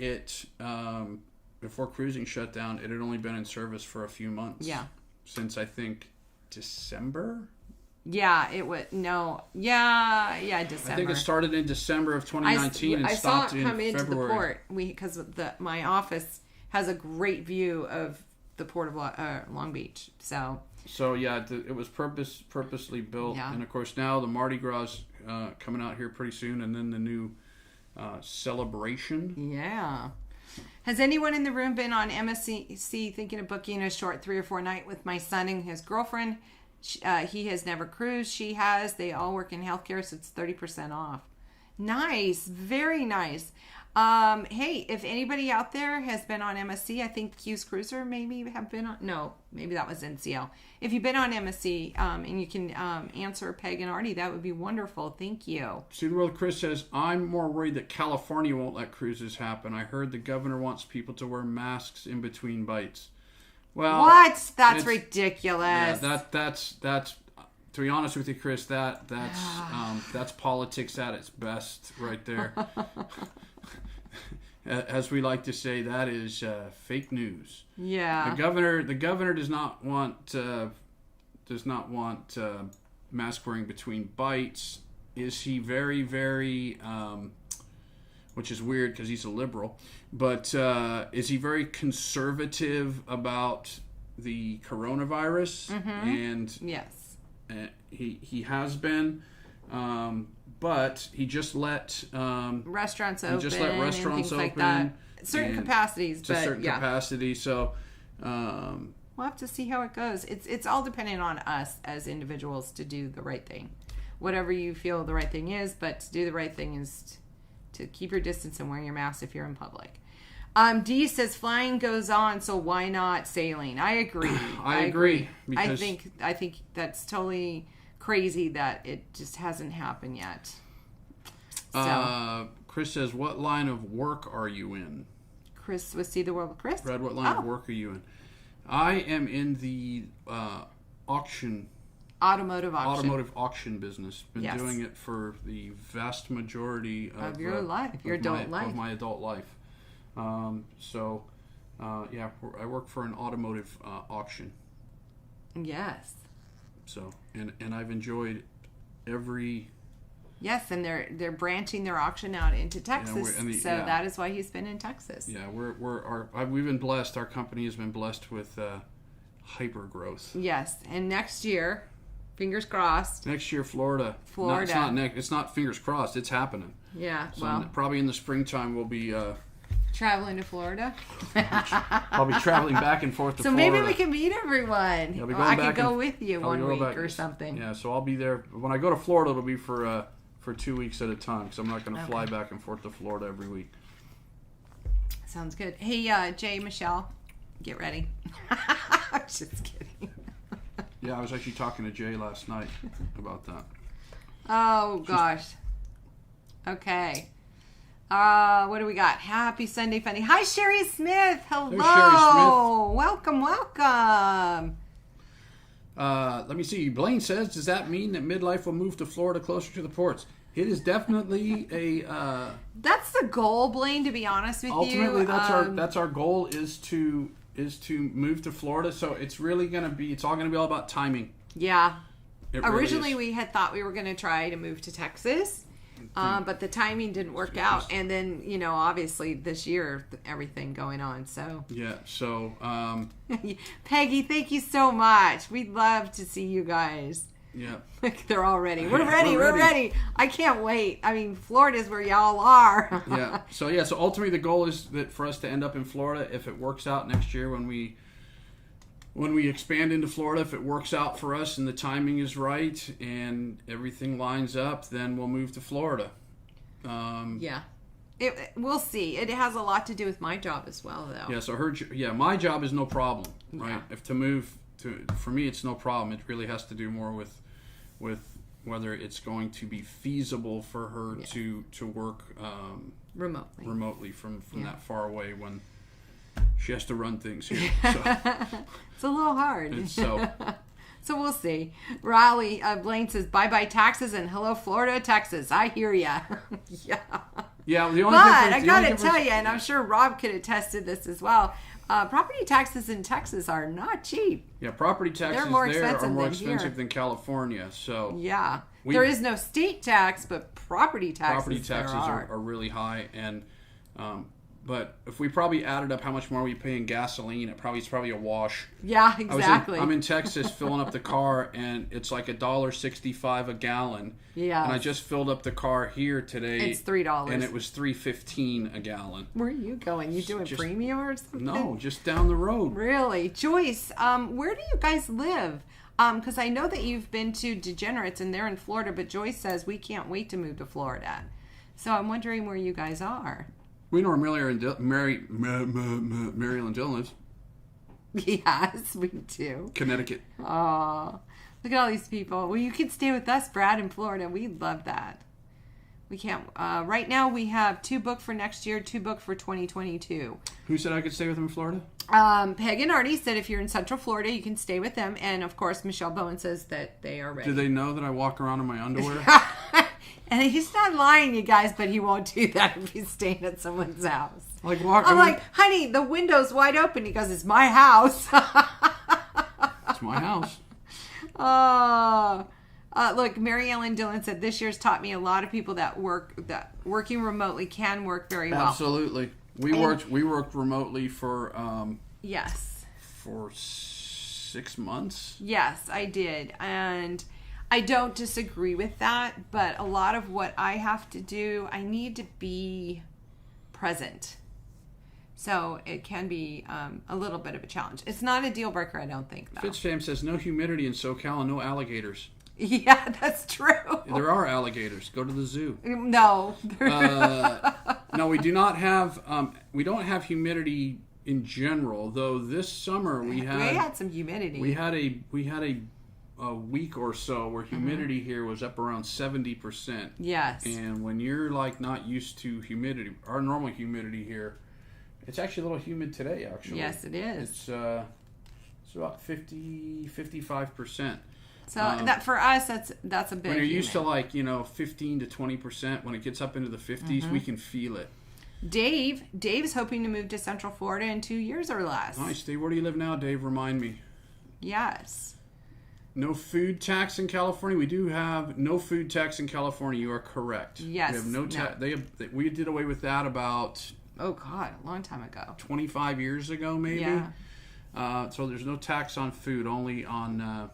cruising shut down, it had only been in service for a few months. Yeah. Since I think December. Yeah, it would. No. Yeah, December. I think it started in December of 2019 and stopped in February. I saw it come into the port because my office has a great view of the port of Long Beach. So yeah, it was purposely built, and of course now the Mardi Gras coming out here pretty soon, and then the new celebration. Yeah. Has anyone in the room been on MSC thinking of booking a short 3 or 4 night with my son and his girlfriend? He has never cruised. She has. They all work in healthcare, so it's 30% off. Nice. Very nice. Hey, if anybody out there has been on MSC, I think Q's Cruiser maybe have been on. No, maybe that was NCL. If you've been on MSC and you can answer Peg and Artie, that would be wonderful. Thank you. See the world. Chris says, I'm more worried that California won't let cruises happen. I heard the governor wants people to wear masks in between bites. Well, what? That's ridiculous. Yeah, that's to be honest with you, Chris, that's politics at its best right there. As we like to say, that is fake news. Yeah. The governor does not want mask wearing between bites. Is he very, very, which is weird because he's a liberal, but is he very conservative about the coronavirus? Mm-hmm. And yes, he has been, but he just let restaurants open. He just let restaurants and things open like that. Certain capacities, to but certain capacity. So we'll have to see how it goes. It's all dependent on us as individuals to do the right thing. Whatever you feel the right thing is, but to do the right thing is to keep your distance and wear your mask if you're in public. D says flying goes on, so why not sailing? I agree. I agree. Because I think that's totally crazy that it just hasn't happened yet. So, Chris says, what line of work are you in? Chris with See the World with Chris? Brad, what line of work are you in? I am in the automotive auction business. Been doing it for the vast majority of your life, of my adult life. I work for an automotive auction. Yes. So and I've enjoyed every. Yes, and they're branching their auction out into Texas, that is why he's been in Texas. Yeah, we've been blessed. Our company has been blessed with hyper growth. Yes, and next year. Fingers crossed. Next year, Florida. No, it's not fingers crossed. It's happening. Yeah, so probably in the springtime we'll be traveling to Florida. I'll be traveling back and forth to Florida. So maybe we can meet everyone. I could go with you one week or something. Yeah, so I'll be there. When I go to Florida, it'll be for 2 weeks at a time because I'm not going to fly back and forth to Florida every week. Sounds good. Hey, Jay, Michelle, get ready. I'm just kidding. Yeah, I was actually talking to Jay last night about that. Oh, gosh. Okay. What do we got? Happy Sunday Funday. Hi, Sherry Smith. Hello. There's Sherry Smith. Welcome. Let me see. Blaine says, does that mean that midlife will move to Florida closer to the ports? It is definitely a... That's the goal, Blaine, to be honest with you. Ultimately, that's our goal is to move to Florida. So it's really going to be... It's all going to be all about timing. Yeah. Originally, we had thought we were going to try to move to Texas. But the timing didn't work out. And then, obviously this year, everything going on. So yeah. So Peggy, thank you so much. We'd love to see you guys. Yeah. They're all ready. We're ready. I can't wait. I mean, Florida's where y'all are. Yeah. So ultimately the goal is that for us to end up in Florida, if it works out next year when we expand into Florida, if it works out for us and the timing is right and everything lines up, then we'll move to Florida. Yeah. We'll see. It has a lot to do with my job as well, though. Yeah, so my job is no problem, right? Yeah. If to move for me, it's no problem. It really has to do more with whether it's going to be feasible for her to work remotely from that far away when she has to run things here. So. It's a little hard. So we'll see. Raleigh, Blaine says, bye-bye taxes and hello Florida, Texas. I hear ya. Yeah. Yeah, the only but difference... I got to tell you, and I'm sure Rob could attest to this as well, property taxes in Texas are not cheap. Yeah, property taxes are more expensive than California. So yeah. There is no state tax, but property taxes are really high. And but if we probably added up how much more we pay in gasoline, it's probably a wash. Yeah, exactly. I'm in Texas filling up the car, and it's like $1.65 a gallon. Yeah. And I just filled up the car here today. It's $3. And it was $3.15 a gallon. Where are you going? You doing premium or something? No, just down the road. Really? Joyce, where do you guys live? Because I know that you've been to Degenerates, and they're in Florida, but Joyce says we can't wait to move to Florida. So I'm wondering where you guys are. We know where Mary Lynn Dillon lives. Yes, we do. Connecticut. Oh, look at all these people. Well, you can stay with us, Brad, in Florida. We'd love that. We can't. Right now, we have 2 booked for next year, 2 booked for 2022. Who said I could stay with them in Florida? Peg and Artie said if you're in Central Florida, you can stay with them. And, of course, Michelle Bowen says that they are ready. Do they know that I walk around in my underwear? And he's not lying, you guys, but he won't do that if he's staying at someone's house. Like I'm like, honey, the window's wide open. He goes, it's my house. It's my house. Look, Mary Ellen Dillon said this year's taught me a lot of people that working remotely can work very well. Absolutely. We worked remotely for yes. For 6 months. Yes, I did. And I don't disagree with that, but a lot of what I have to do, I need to be present. So it can be a little bit of a challenge. It's not a deal breaker, I don't think, though. FitzFam says no humidity in SoCal and no alligators. Yeah, that's true. There are alligators. Go to the zoo. No. No, we do not have. We don't have humidity in general, though. This summer we had some humidity. We had a week or so where humidity here was up around 70%. Yes. And when you're like not used to humidity, our normal humidity here, it's actually a little humid today. Actually, yes, it is. It's about 55%. So that for us, that's a bit. When you're used to 15 to 20%, when it gets up into the 50s, we can feel it. Dave's hoping to move to Central Florida in 2 years or less. Nice, Dave. Where do you live now, Dave? Remind me. Yes. No food tax in California. We do have no food tax in California. You are correct. Yes. We have no tax. We did away with that about a long time ago. 25 years ago, maybe. Yeah. So there's no tax on food, only on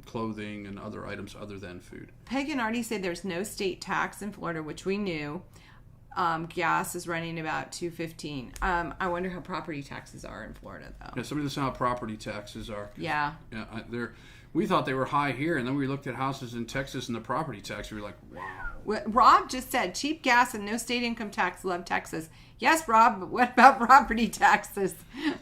clothing and other items other than food. Peg and Artie said there's no state tax in Florida, which we knew. Gas is running about $2.15. I wonder how property taxes are in Florida, though. Yeah, somebody doesn't know how property taxes are. Yeah. Yeah, we thought they were high here, and then we looked at houses in Texas and the property tax. We were like, wow. Rob just said cheap gas and no state income tax. Love Texas. Yes, Rob, but what about property taxes?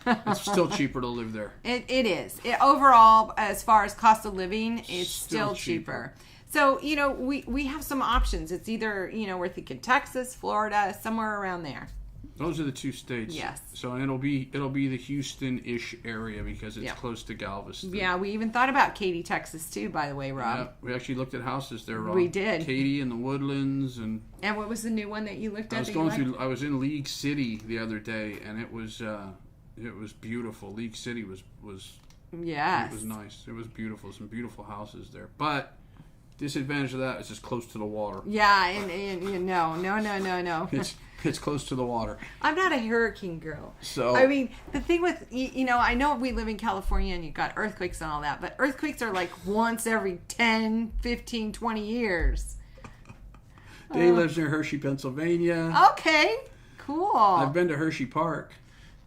It's still cheaper to live there. It is. Overall, as far as cost of living, it's still cheaper. So, we have some options. It's either, we're thinking Texas, Florida, somewhere around there. Those are the 2 states. Yes. So and it'll be the Houston-ish area because it's close to Galveston. Yeah, we even thought about Katy, Texas too, by the way, Rob. Yeah, we actually looked at houses there, Rob. We did. Katy and the Woodlands and what was the new one that you looked at? I was in League City the other day and it was beautiful. League City was yes. It was nice. It was beautiful. Some beautiful houses there. But disadvantage of that is it's close to the water. Yeah, and no. It's close to the water. I'm not a hurricane girl. So I mean, the thing with I know we live in California and you've got earthquakes and all that, but earthquakes are like once every 10, 15, 20 years. Dave lives near Hershey, Pennsylvania. Okay, cool. I've been to Hershey Park.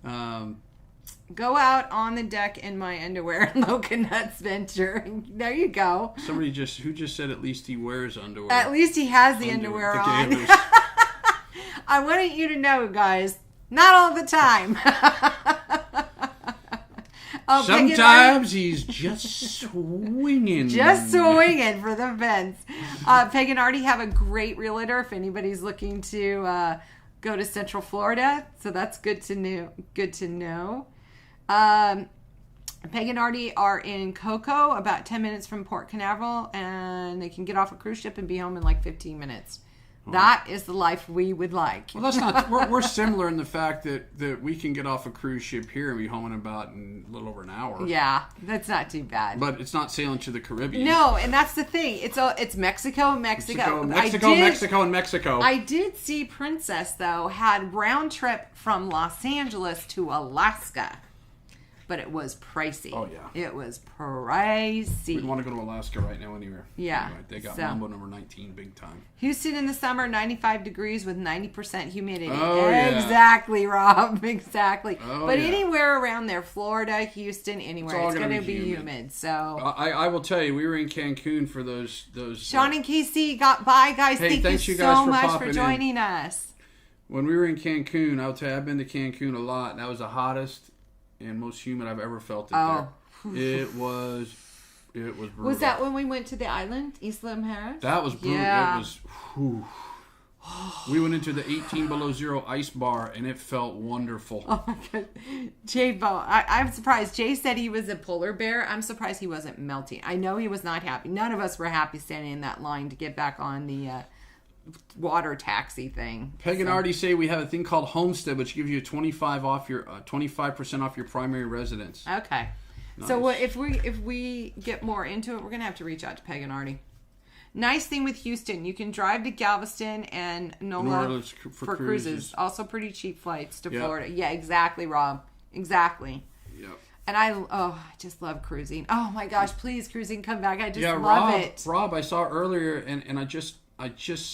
Go out on the deck in my underwear and Loca Nuts venture. There you go. Somebody who just said at least he wears underwear. At least he has the underwear on. I wanted you to know, guys, not all the time. Sometimes he's just swinging. Just swinging for the fence. Peg and Artie have a great realtor if anybody's looking to go to Central Florida. So that's good to know. Peg and Artie are in Cocoa, about 10 minutes from Port Canaveral, and they can get off a cruise ship and be home in like 15 minutes. That is the life we would like. Well, that's not. We're similar in the fact that we can get off a cruise ship here and be home in about a little over an hour. Yeah, that's not too bad. But it's not sailing to the Caribbean. No, and that's the thing. It's Mexico. Mexico. I did see Princess though had round trip from Los Angeles to Alaska. But it was pricey. Oh, yeah. It was pricey. We'd want to go to Alaska right now anywhere. Yeah. Anyway, they got Mambo number 19 big time. Houston in the summer, 95 degrees with 90% humidity. Oh, yeah. Exactly, Rob. Exactly. Oh, but yeah. Anywhere around there, Florida, Houston, anywhere, it's going to be humid. So I will tell you, we were in Cancun for those. Sean and Casey got by, guys. Hey, thank you so much for joining us. When we were in Cancun, I'll tell you, I've been to Cancun a lot, and that was the hottest and most humid I've ever felt it there. It was It was brutal. Was that when we went to the island, Isla Mujeres? That was brutal. Yeah. It was. Whew. We went into the 18 below zero ice bar, and it felt wonderful. Oh my god, Jay Bo! I'm surprised. Jay said he was a polar bear. I'm surprised he wasn't melting. I know he was not happy. None of us were happy standing in that line to get back on the water taxi thing. Peg and Artie say we have a thing called Homestead, which gives you 25% off your primary residence. Okay, nice. So if we get more into it, we're gonna have to reach out to Peg and Artie. Nice thing with Houston, you can drive to Galveston and NOLA for cruises. Also pretty cheap flights to Florida. Yeah, exactly, Rob. Exactly. Yep. And I just love cruising. Oh my gosh, please, cruising, come back. I just love it. Rob, I saw earlier, and I just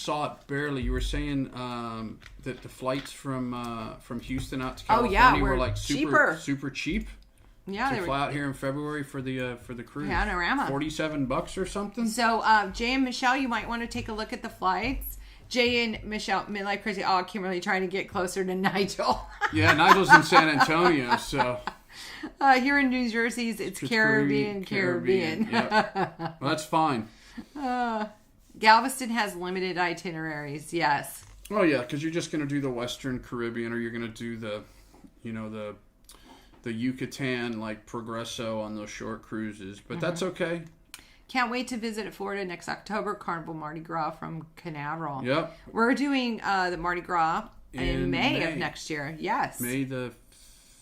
saw it barely. You were saying that the flights from Houston out to California were like super cheap. Yeah, they fly out here in February for the cruise. Panorama. $47 or something. So Jay and Michelle, you might want to take a look at the flights. Jay and Michelle, midlife crazy. Oh, Kimberly trying to get closer to Nigel. Yeah, Nigel's in San Antonio, so. Here in New Jersey, it's Caribbean. Yep. Well, that's fine. Galveston has limited itineraries. Yes. Oh yeah, because you're just going to do the Western Caribbean, or you're going to do the Yucatan, like Progresso on those short cruises, but that's okay. Can't wait to visit Florida next October. Carnival Mardi Gras from Canaveral. Yep. We're doing the Mardi Gras in May of next year. Yes. May the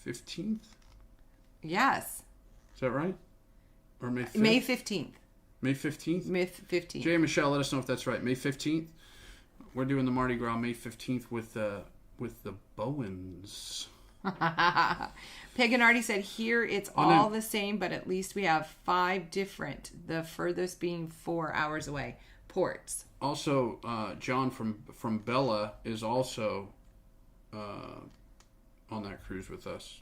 15th? Yes. Is that right? Or May 5th? May 15th. May 15th? May 15th. Jay and Michelle, let us know if that's right. May 15th? We're doing the Mardi Gras May 15th with the Bowens. Peg and Artie said here it's all the same, but at least we have 5 different, the furthest being 4 hours away, ports. Also, John from Bella is also on that cruise with us.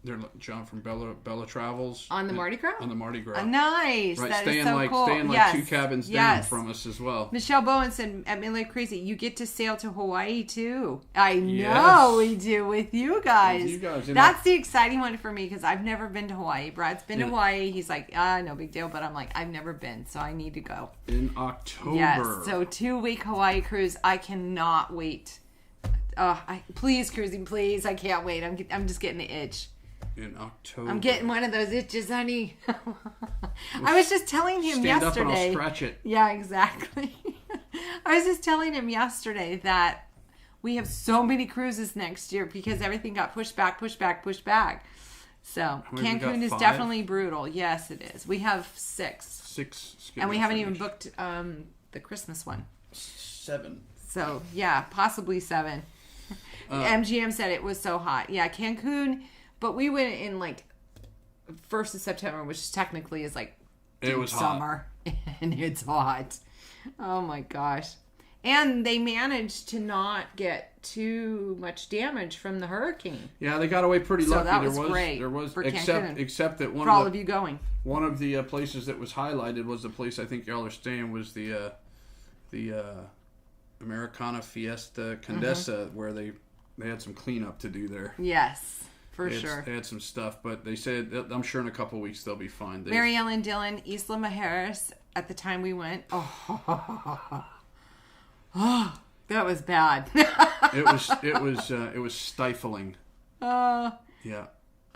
They're John from Bella Travels on the Mardi Gras. On the Mardi Gras, nice. Right, that staying is so like cool. staying like 2 cabins down from us as well. Michelle Bowen said at Midlife Crazy, you get to sail to Hawaii too. I know we do with you guys. That's the exciting one for me because I've never been to Hawaii. Brad's been to Hawaii. He's like, no big deal, but I'm like, I've never been, so I need to go in October. Yes, so 2-week Hawaii cruise. I cannot wait. Please, cruising, please. I can't wait. I'm just getting the itch. In October. I'm getting one of those itches, honey. I was just telling him yesterday. Stand up and I'll scratch it. Yeah, exactly. I was just telling him yesterday that we have so many cruises next year because everything got pushed back. So Cancun is definitely brutal. Yes, it is. We have 6. And we haven't even booked the Christmas one. 7. So, yeah, possibly 7. MGM said it was so hot. Yeah, Cancun... But we went in like 1st of September, which technically is like it was summer, and it's hot. Oh my gosh! And they managed to not get too much damage from the hurricane. Yeah, they got away pretty lucky. That was great. There was for except that one for all of you going. One of the places that was highlighted was the place I think y'all are staying was the Americana Fiesta Condesa, where they had some cleanup to do there. Yes. For sure. They had some stuff, but they said, I'm sure in a couple of weeks they'll be fine. Mary Ellen Dillon, Isla Mujeres, at the time we went. Oh, that was bad. it was stifling. Yeah.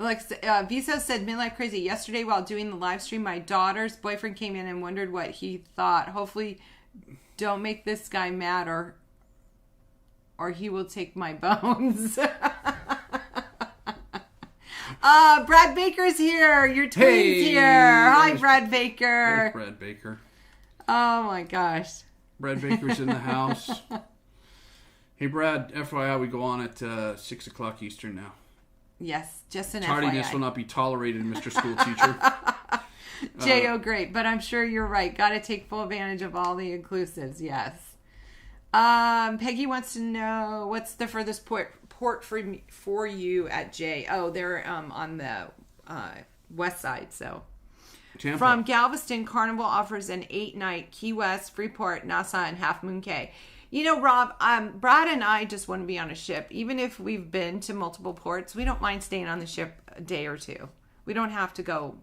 Like Visa said, Midlife Crazy. Yesterday while doing the live stream, my daughter's boyfriend came in and wondered what he thought. Hopefully, don't make this guy mad or he will take my bones. Brad Baker's here. Your twin's here. Hi, Brad Baker. There's Brad Baker. Oh, my gosh. Brad Baker's in the house. Hey, Brad, FYI, we go on at 6 o'clock Eastern now. Yes, just an Tardiness FYI. will not be tolerated, Mr. School Teacher. J.O. great, but I'm sure you're right. Got to take full advantage of all the inclusives, yes. Peggy wants to know, what's the furthest port for you at J? Oh, they're on the west side, so. Tampa. From Galveston, Carnival offers an 8-night Key West, Freeport, Nassau, and Half Moon Cay. You know, Rob, Brad and I just want to be on a ship. Even if we've been to multiple ports, we don't mind staying on the ship a day or two. We don't have to go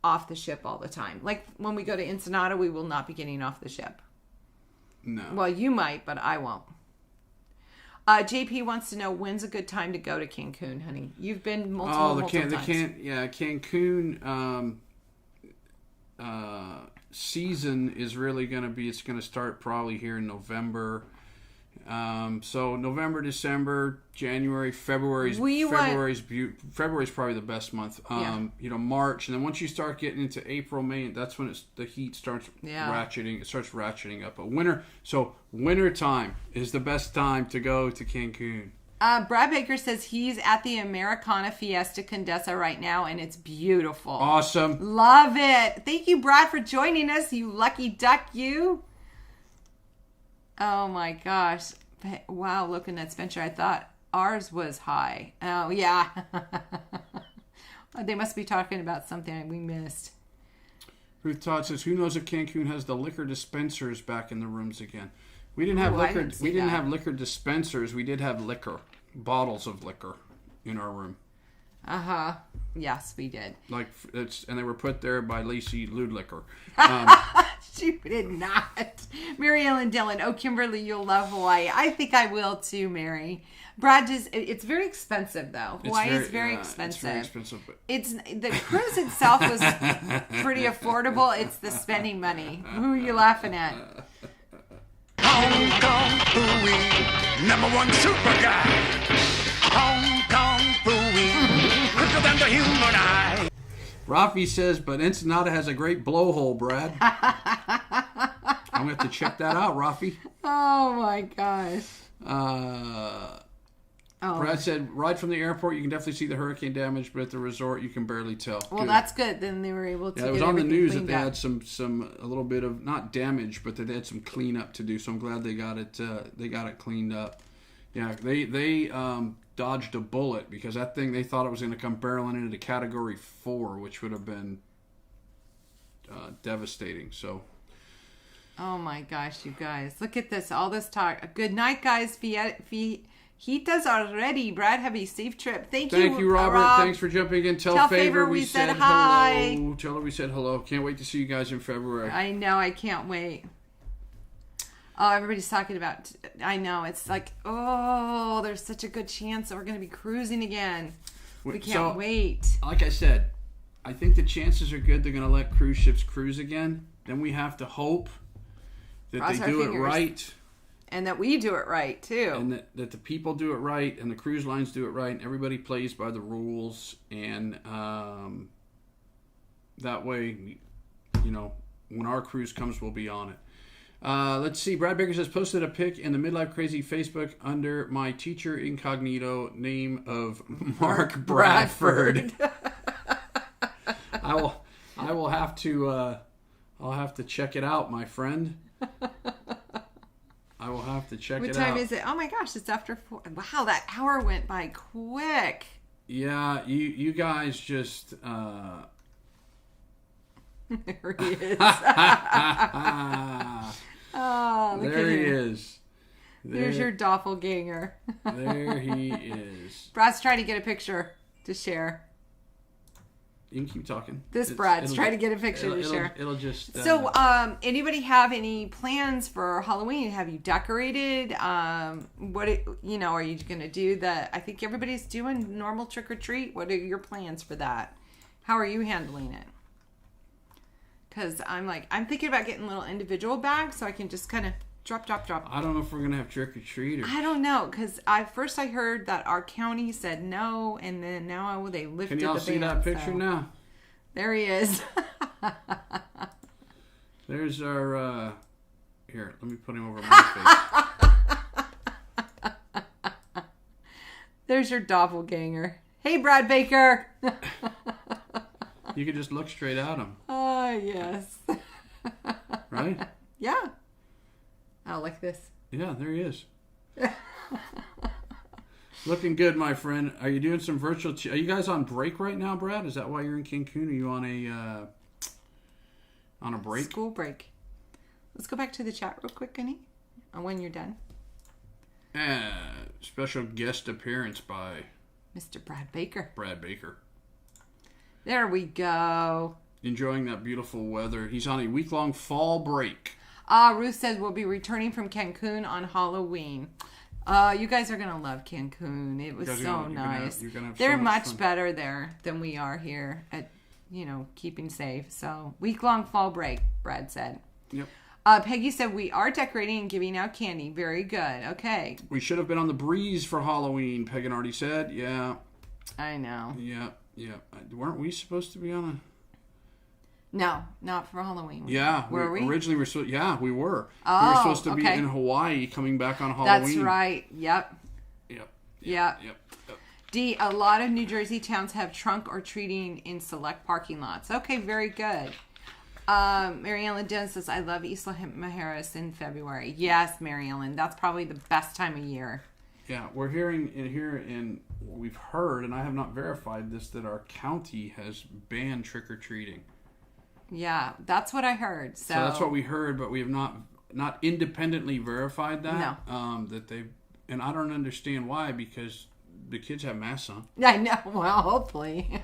off the ship all the time. Like when we go to Ensenada, we will not be getting off the ship. No. Well, you might, but I won't. JP wants to know when's a good time to go to Cancun, honey. You've been multiple times. Cancun season is really going to be, it's going to start probably here in November. So November, December, January, February's probably the best month. March, and then once you start getting into April, May, that's when the heat starts ratcheting. It starts ratcheting up. But winter time is the best time to go to Cancun. Brad Baker says he's at the Americana Fiesta Condesa right now, and it's beautiful. Awesome. Love it. Thank you, Brad, for joining us. You lucky duck, you. Oh my gosh. Wow, looking at Spencer, I thought ours was high. Oh, yeah. They must be talking about something we missed. Ruth Todd says, who knows if Cancun has the liquor dispensers back in the rooms again? We didn't have liquor. We didn't have liquor dispensers. We did have bottles of liquor in our room. Yes, we did. And they were put there by Lacey Ludlicker. She did not. Mary Ellen Dillon. Oh, Kimberly, you'll love Hawaii. I think I will too, Mary. Brad, it's very expensive though. Hawaii is very expensive. It's very expensive. The cruise itself was pretty affordable. It's the spending money. Who are you laughing at? Hong Kong Phooey, #1 super guy. Hong Kong Phooey, quicker than the human eye. Rafi says, but Ensenada has a great blowhole, Brad. I'm going to have to check that out, Rafi. Oh, my gosh. Brad said, right from the airport, you can definitely see the hurricane damage, but at the resort, you can barely tell. Well, good. That's good. Then they were able to it was on the news that they had a little bit of, not damage, but they had some cleanup to do, so I'm glad they got it cleaned up. Yeah, they dodged a bullet because that thing, they thought it was going to come barreling into Category 4, which would have been devastating. So, oh my gosh, you guys, look at this! All this talk. Good night, guys. Heatas already. Brad, have a safe trip. Thank you, Robert. Rob. Thanks for jumping in. Tell Favor we said hi. Hello. Tell her we said hello. Can't wait to see you guys in February. I know. I can't wait. Oh, everybody's talking about... I know. It's like, oh, there's such a good chance that we're going to be cruising again. We can't wait. Like I said, I think the chances are good they're going to let cruise ships cruise again. Then we have to hope that Cross they do it right. And that we do it right, too. And that the people do it right, and the cruise lines do it right, and everybody plays by the rules. And that way, when our cruise comes, we'll be on it. Let's see. Brad Baker says, posted a pic in the Midlife Crazy Facebook under my teacher incognito name of Mark Bradford. I will have to I'll have to check it out, my friend. I will have to check it out. What time is it? Oh my gosh, it's after 4. Wow, that hour went by quick. Yeah, you guys just There he is. Oh, look there at he him. is. There's your doppelganger. There he is. Brad's trying to get a picture to share. You can keep talking. Brad's trying to get a picture to share. It'll just... So, anybody have any plans for Halloween? Have you decorated? Are you going to do I think everybody's doing normal trick-or-treat. What are your plans for that? How are you handling it? Because I'm thinking about getting little individual bags so I can just kind of drop. I don't know if we're going to have trick-or-treat. I don't know, because I heard that our county said no, and then now they lifted the ban. Can y'all see that picture now? There he is. There's our... Here, let me put him over my face. There's your doppelganger. Hey, Brad Baker. You could just look straight at him. Oh, yes. Right? Yeah. Oh, like this. Yeah, there he is. Looking good, my friend. Are you doing some virtual... Are you guys on break right now, Brad? Is that why you're in Cancun? Are you on a break? School break. Let's go back to the chat real quick, honey. When you're done. Special guest appearance by... Mr. Brad Baker. Brad Baker. There we go. enjoying that beautiful weather. He's on a week-long fall break. Ruth says we'll be returning from Cancun on Halloween. You guys are going to love Cancun. It was so nice. They're much better there than we are here at, keeping safe. So, week-long fall break, Brad said. Yep. Peggy said we are decorating and giving out candy. Very good. Okay. We should have been on the breeze for Halloween, Peganardi said. Yeah. I know. Yeah. Weren't we supposed to be on a... No, not for Halloween. Yeah. Were we? Originally, we were. Oh, we were supposed to be in Hawaii coming back on Halloween. That's right. Yep. D, a lot of New Jersey towns have trunk or treating in select parking lots. Okay, very good. Mary Ellen Dennis says, I love Isla Mujeres in February. Yes, Mary Ellen. That's probably the best time of year. Yeah, we're hearing we've heard, and I have not verified this, that our county has banned trick-or-treating. Yeah, that's what I heard. So that's what we heard, but we have not independently verified that. No. That they, and I don't understand why, because the kids have masks on. I know. Well, hopefully.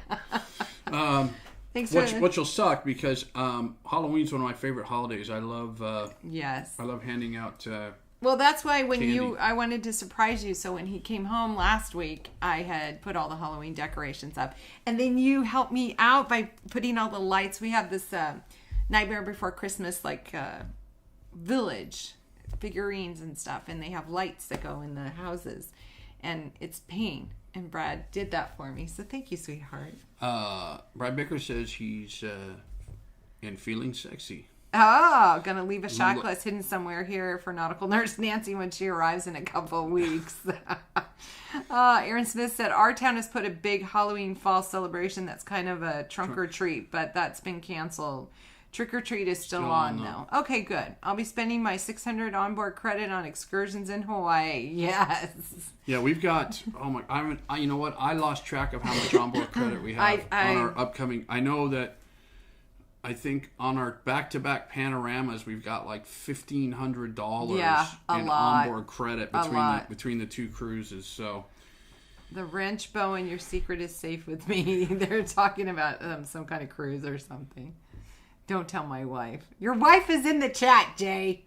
Thanks which will suck, because Halloween's one of my favorite holidays. I love. Yes. I love handing out. Well, that's why when candy. I wanted to surprise you. So when he came home last week, I had put all the Halloween decorations up. And then you helped me out by putting all the lights. We have this Nightmare Before Christmas, village figurines and stuff. And they have lights that go in the houses. And it's paint. And Brad did that for me. So thank you, sweetheart. Brad Bicker says he's in feeling sexy. Oh, gonna leave a shot glass hidden somewhere here for nautical nurse Nancy when she arrives in a couple of weeks. Aaron Smith said our town has put a big Halloween fall celebration that's kind of a trunk or treat, but that's been canceled. Trick or treat is still on though. Okay, good. I'll be spending my 600 onboard credit on excursions in Hawaii. Yes. Yeah, we've got. Oh my! you know what? I lost track of how much onboard credit we have on our upcoming. I know that. I think on our back-to-back panoramas, we've got like $1,500 in onboard credit between the two cruises. So, the wrench bow and your secret is safe with me. They're talking about some kind of cruise or something. Don't tell my wife. Your wife is in the chat, Jay.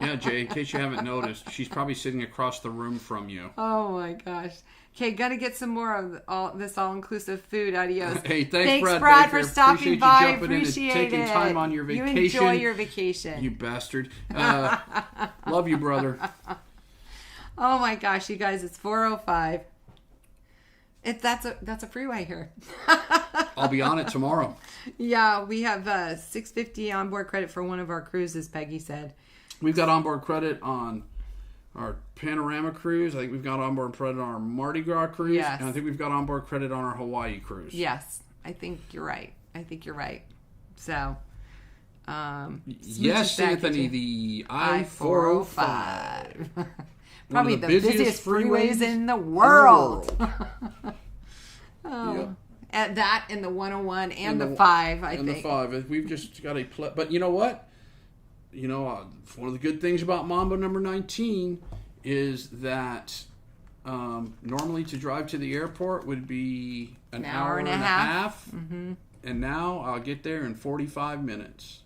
Yeah, Jay. In case you haven't noticed, she's probably sitting across the room from you. Oh my gosh. Okay, gotta get some more of this all-inclusive food. Adios. Hey, thanks Brad for stopping by. Appreciate taking it. Time on your vacation. You enjoy your vacation. You bastard. Love you, brother. Oh my gosh, you guys, it's 4:05. That's a freeway here. I'll be on it tomorrow. Yeah, we have $650 onboard credit for one of our cruises, Peggy said. We've got onboard credit on our Panorama cruise. I think we've got onboard credit on our Mardi Gras cruise. Yes. And I think we've got onboard credit on our Hawaii cruise. Yes, I think you're right. So, yes, Anthony, the I-405. Probably the busiest freeways in the world. Yep. At that and the 101 and the 5, I think. And the 5. We've just got but you know what? One of the good things about Mambo number 19 is that normally to drive to the airport would be an hour and a half. Mm-hmm. And now I'll get there in 45 minutes.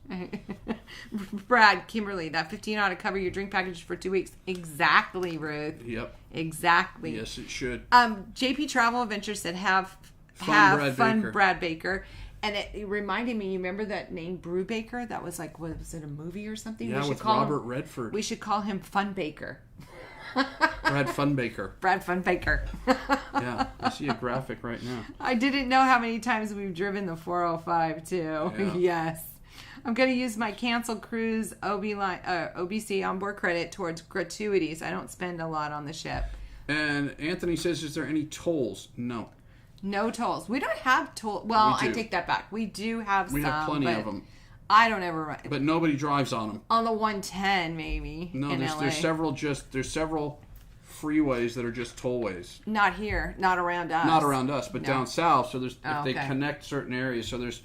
Brad, Kimberly, that $15 ought to cover your drink package for 2 weeks. Exactly, Ruth. Yep. Exactly. Yes, it should. JP Travel Adventures said have fun Brad Baker. And it reminded me, you remember that name Brew Baker? That was was it a movie or something? Yeah, with Robert Redford. We should call him Fun Baker. Brad Funbaker. Brad Funbaker. Yeah, I see a graphic right now. I didn't know how many times we've driven the 405 too. Yeah. Yes. I'm going to use my canceled cruise OBC onboard credit towards gratuities. I don't spend a lot on the ship. And Anthony says, is there any tolls? No. No tolls. We don't have tolls. Well, I take that back. We do have some. We have plenty of them. I don't ever run. But nobody drives on them. On the 110, maybe. No, there's several freeways that are just tollways. Not here. Not around us. Not around us, but down south. So there's they connect certain areas. So there's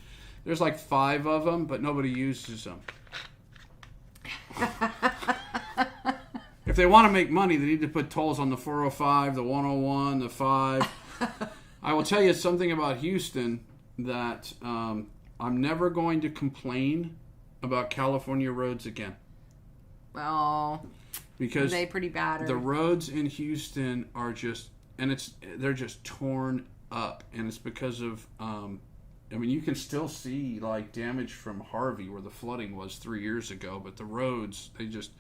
like 5 of them, but nobody uses them. If they want to make money, they need to put tolls on the 405, the 101, the 5. I will tell you something about Houston that I'm never going to complain about California roads again. Well, because they pretty bad. The roads in Houston are just, and they're just torn up, and it's because of, I mean, you can still see like damage from Harvey where the flooding was 3 years ago, but the roads, they just,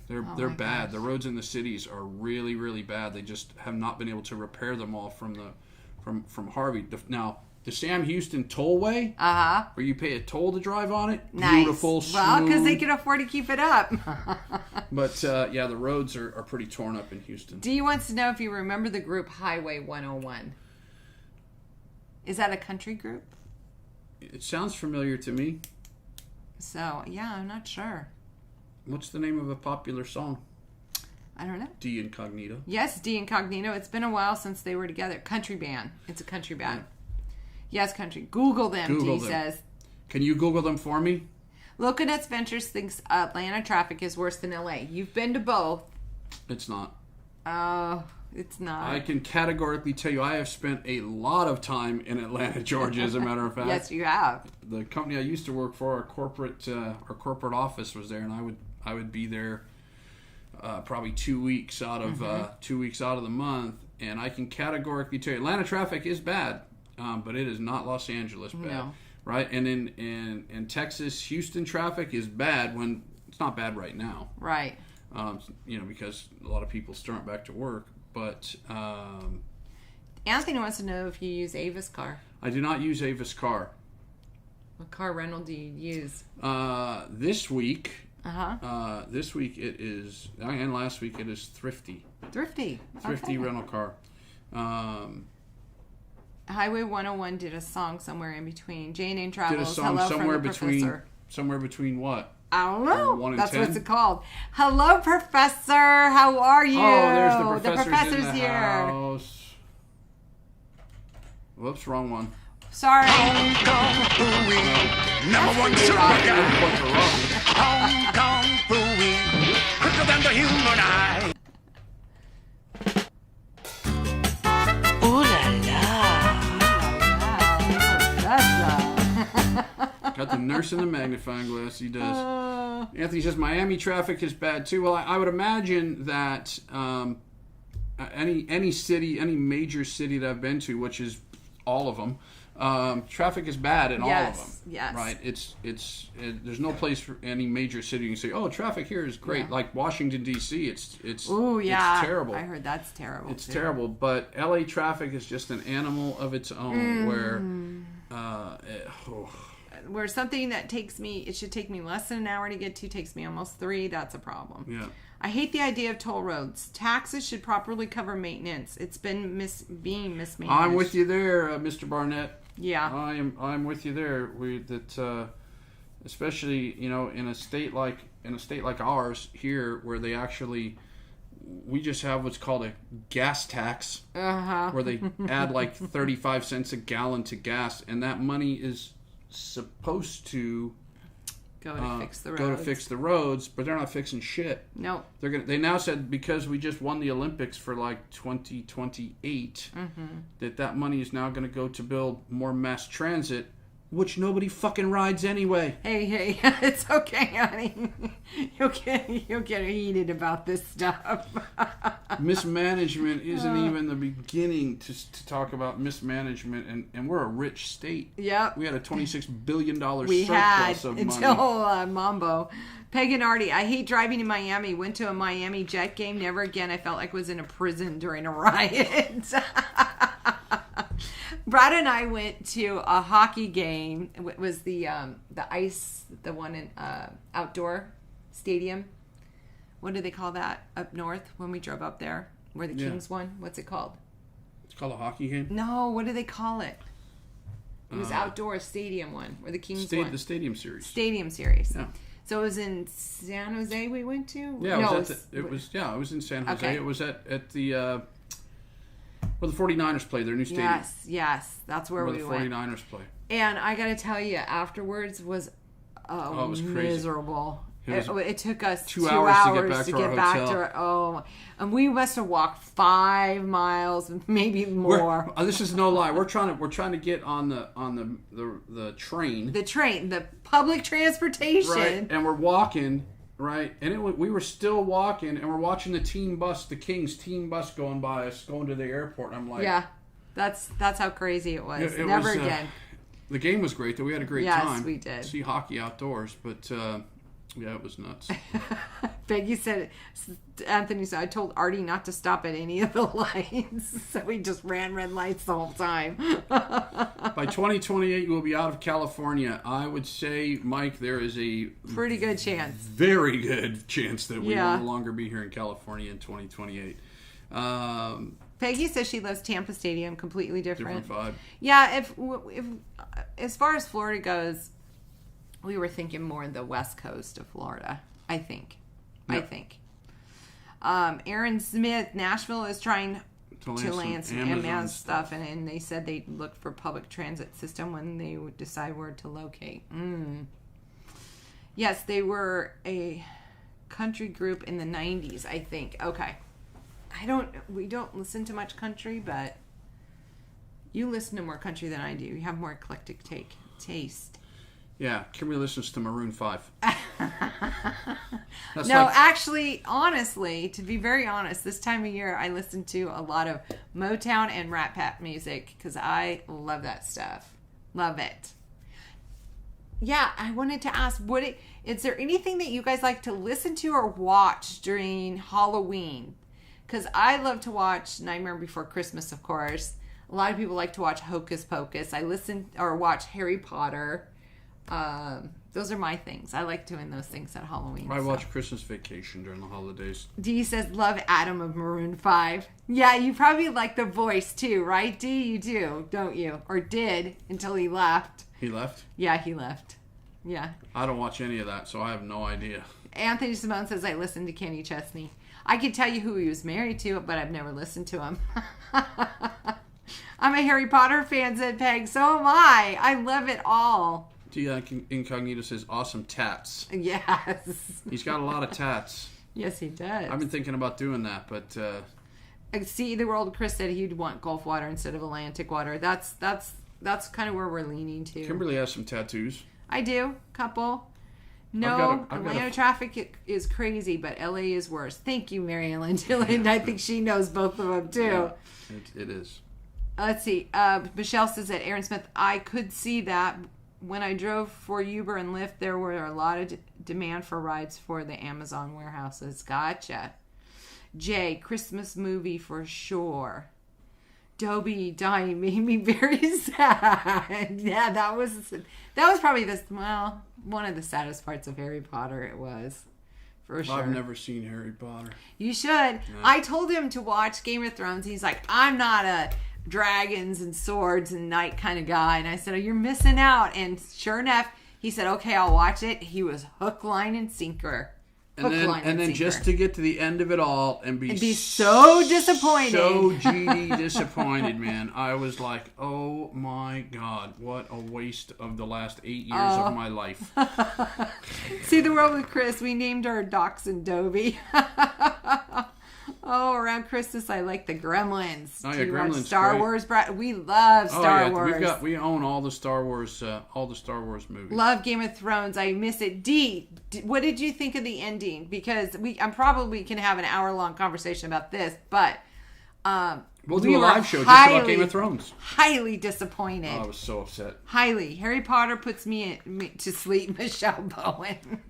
they're bad. Gosh. The roads in the cities are really, really bad. They just have not been able to repair them all from Harvey. Now, the Sam Houston Tollway, where you pay a toll to drive on it, nice. Beautiful, smooth. Well, because they can afford to keep it up. But yeah, the roads are pretty torn up in Houston. Dee wants to know if you remember the group Highway 101. Is that a country group? It sounds familiar to me. So, yeah, I'm not sure. What's the name of a popular song? I don't know. D Incognito. Yes, D Incognito. It's been a while since they were together. Country band. It's a country band. Yeah. Yes, country. Google them, Google D them. Says. Can you Google them for me? Local Nuts Ventures thinks Atlanta traffic is worse than LA. You've been to both. It's not. Oh, it's not. I can categorically tell you I have spent a lot of time in Atlanta, Georgia, as a matter of fact. Yes, you have. The company I used to work for, our corporate office was there, and I would be there probably 2 weeks out of 2 weeks out of the month, and I can categorically tell you Atlanta traffic is bad, but it is not Los Angeles bad. No. Right? And in Texas, Houston traffic is bad when it's not bad right now. Right. Because a lot of people still aren't back to work. But Anthony wants to know if you use Avis Car. I do not use Avis Car. What car rental do you use? This week. This week it is, and last week it is Thrifty. Thrifty rental car. Highway 101 did a song somewhere in between. J&A Travels. Did a song Hello somewhere from the between. Professor. Somewhere between what? I don't know. 1 and That's 10? what's it called. Hello, Professor. How are you? Oh, there's the professor's in the here. House. Whoops, wrong one. Sorry. Hong Kong Phooey, number one super guy. Hong Kong Phooey, quicker than the human eye. Ooh la la. Got the nurse in the magnifying glass. He does. Anthony says Miami traffic is bad too. Well, I would imagine that any city, any major city that I've been to, which is all of them, traffic is bad in all of them. Yes. Right. There's no place for any major city you can say, oh, traffic here is great. Yeah. Like Washington D.C. It's terrible. I heard that's terrible. It's terrible. But L.A. traffic is just an animal of its own where something that it should take me less than an hour to get to takes me almost 3. That's a problem. Yeah. I hate the idea of toll roads. Taxes should properly cover maintenance. It's been being mismanaged. I'm with you there, Mr. Barnett. Yeah. I'm with you there. Especially in a state like ours here, where we just have what's called a gas tax, where they add like 35 cents a gallon to gas, and that money is supposed to go to fix the roads, but they're not fixing shit. No. They now said because we just won the Olympics for like 2028 that money is now going to go to build more mass transit, which nobody fucking rides anyway. Hey, it's okay, honey. You'll get heated about this stuff. Mismanagement isn't even the beginning to talk about mismanagement, and we're a rich state. Yep. We had a $26 billion surplus of until money. Mambo. Peg and Artie, I hate driving in Miami. Went to a Miami Jet game. Never again. I felt like I was in a prison during a riot. Brad and I went to a hockey game. It was the ice, the one in outdoor stadium. What do they call that up north when we drove up there? Where the Kings won? What's it called? It's called a hockey game? No, what do they call it? It was outdoor stadium one where the Kings won. The Stadium Series. Stadium Series. Yeah. So it was in San Jose we went to? Yeah, it was in San Jose. Okay. It was at the where the 49ers play, their new stadium. Yes, that's where we went. Where the 49ers play. And I got to tell you, afterwards was it was miserable. It took us 2 hours to get back to our hotel. And we must have walked 5 miles, maybe more. This is no lie. We're trying to get on the train. The public transportation. Right, and we're walking, right, and we were still walking, and we're watching the King's team bus going by us, going to the airport. And I'm like, yeah, that's how crazy it was. Never again. The game was great, though. We had a great time. Yes, we did. See hockey outdoors, but yeah, it was nuts. Peggy said, Anthony said, I told Artie not to stop at any of the lights. So we just ran red lights the whole time. By 2028, you will be out of California. I would say, Mike, there is a pretty good chance. Very good chance that we will no longer be here in California in 2028. Peggy says she loves Tampa Stadium, completely different. Different vibe. Yeah, if as far as Florida goes, we were thinking more the west coast of Florida, I think. Yep. I think. Aaron Smith, Nashville is trying to land some Amazon stuff, and they said they looked for public transit system when they would decide where to locate. Yes, they were a country group in the 90s, I think. Okay. We don't listen to much country, but you listen to more country than I do. You have more eclectic taste. Yeah, Kimberly listens to Maroon 5. Actually, honestly, to be very honest, this time of year I listen to a lot of Motown and Rat Pack music because I love that stuff. Love it. Yeah, I wanted to ask, is there anything that you guys like to listen to or watch during Halloween? Because I love to watch Nightmare Before Christmas, of course. A lot of people like to watch Hocus Pocus. I listen or watch Harry Potter. Those are my things. I like doing those things at Halloween. I watch Christmas Vacation during the holidays. Dee says, love Adam of Maroon 5. Yeah, you probably like the voice too, right, Dee? You do, don't you? Or did, until he left. He left? Yeah, he left. Yeah. I don't watch any of that, so I have no idea. Anthony Simone says, I listen to Kenny Chesney. I could tell you who he was married to, but I've never listened to him. I'm a Harry Potter fan, said Peg. So am I. I love it all. Incognito says, awesome tats. Yes. He's got a lot of tats. Yes, he does. I've been thinking about doing that, but... See the World, Chris said he'd want Gulf water instead of Atlantic water. That's kind of where we're leaning to. Kimberly has some tattoos. I do. Couple. No, Atlanta traffic is crazy, but LA is worse. Thank you, Mary Ellen Dillon. I think she knows both of them, too. Yeah, it is. Let's see. Michelle says that Aaron Smith, I could see that. When I drove for Uber and Lyft, there were a lot of demand for rides for the Amazon warehouses. Gotcha. Jay, Christmas movie for sure. Dobie dying made me very sad. Yeah, that was probably one of the saddest parts of Harry Potter. It was, for sure. I've never seen Harry Potter. You should. No. I told him to watch Game of Thrones. He's like, I'm not a dragons and swords and knight kind of guy. And I said, oh, you're missing out. And sure enough, he said, okay, I'll watch it. He was hook, line, and sinker. And then just to get to the end of it all and be so disappointed. So GD disappointed, man. I was like, oh my God, what a waste of the last 8 years of my life. See the World with Chris. We named our dachshund Dobie. Oh, around Christmas, I like the Gremlins. Oh yeah, Gremlins. Star Wars. We love Star Wars. We own all the Star Wars movies. Love Game of Thrones. I miss it. Dee, what did you think of the ending? Because I'm probably can have an hour-long conversation about this, but we'll do a live show just about Game of Thrones. Highly disappointed. Oh, I was so upset. Highly. Harry Potter puts me to sleep. Michelle Bowen.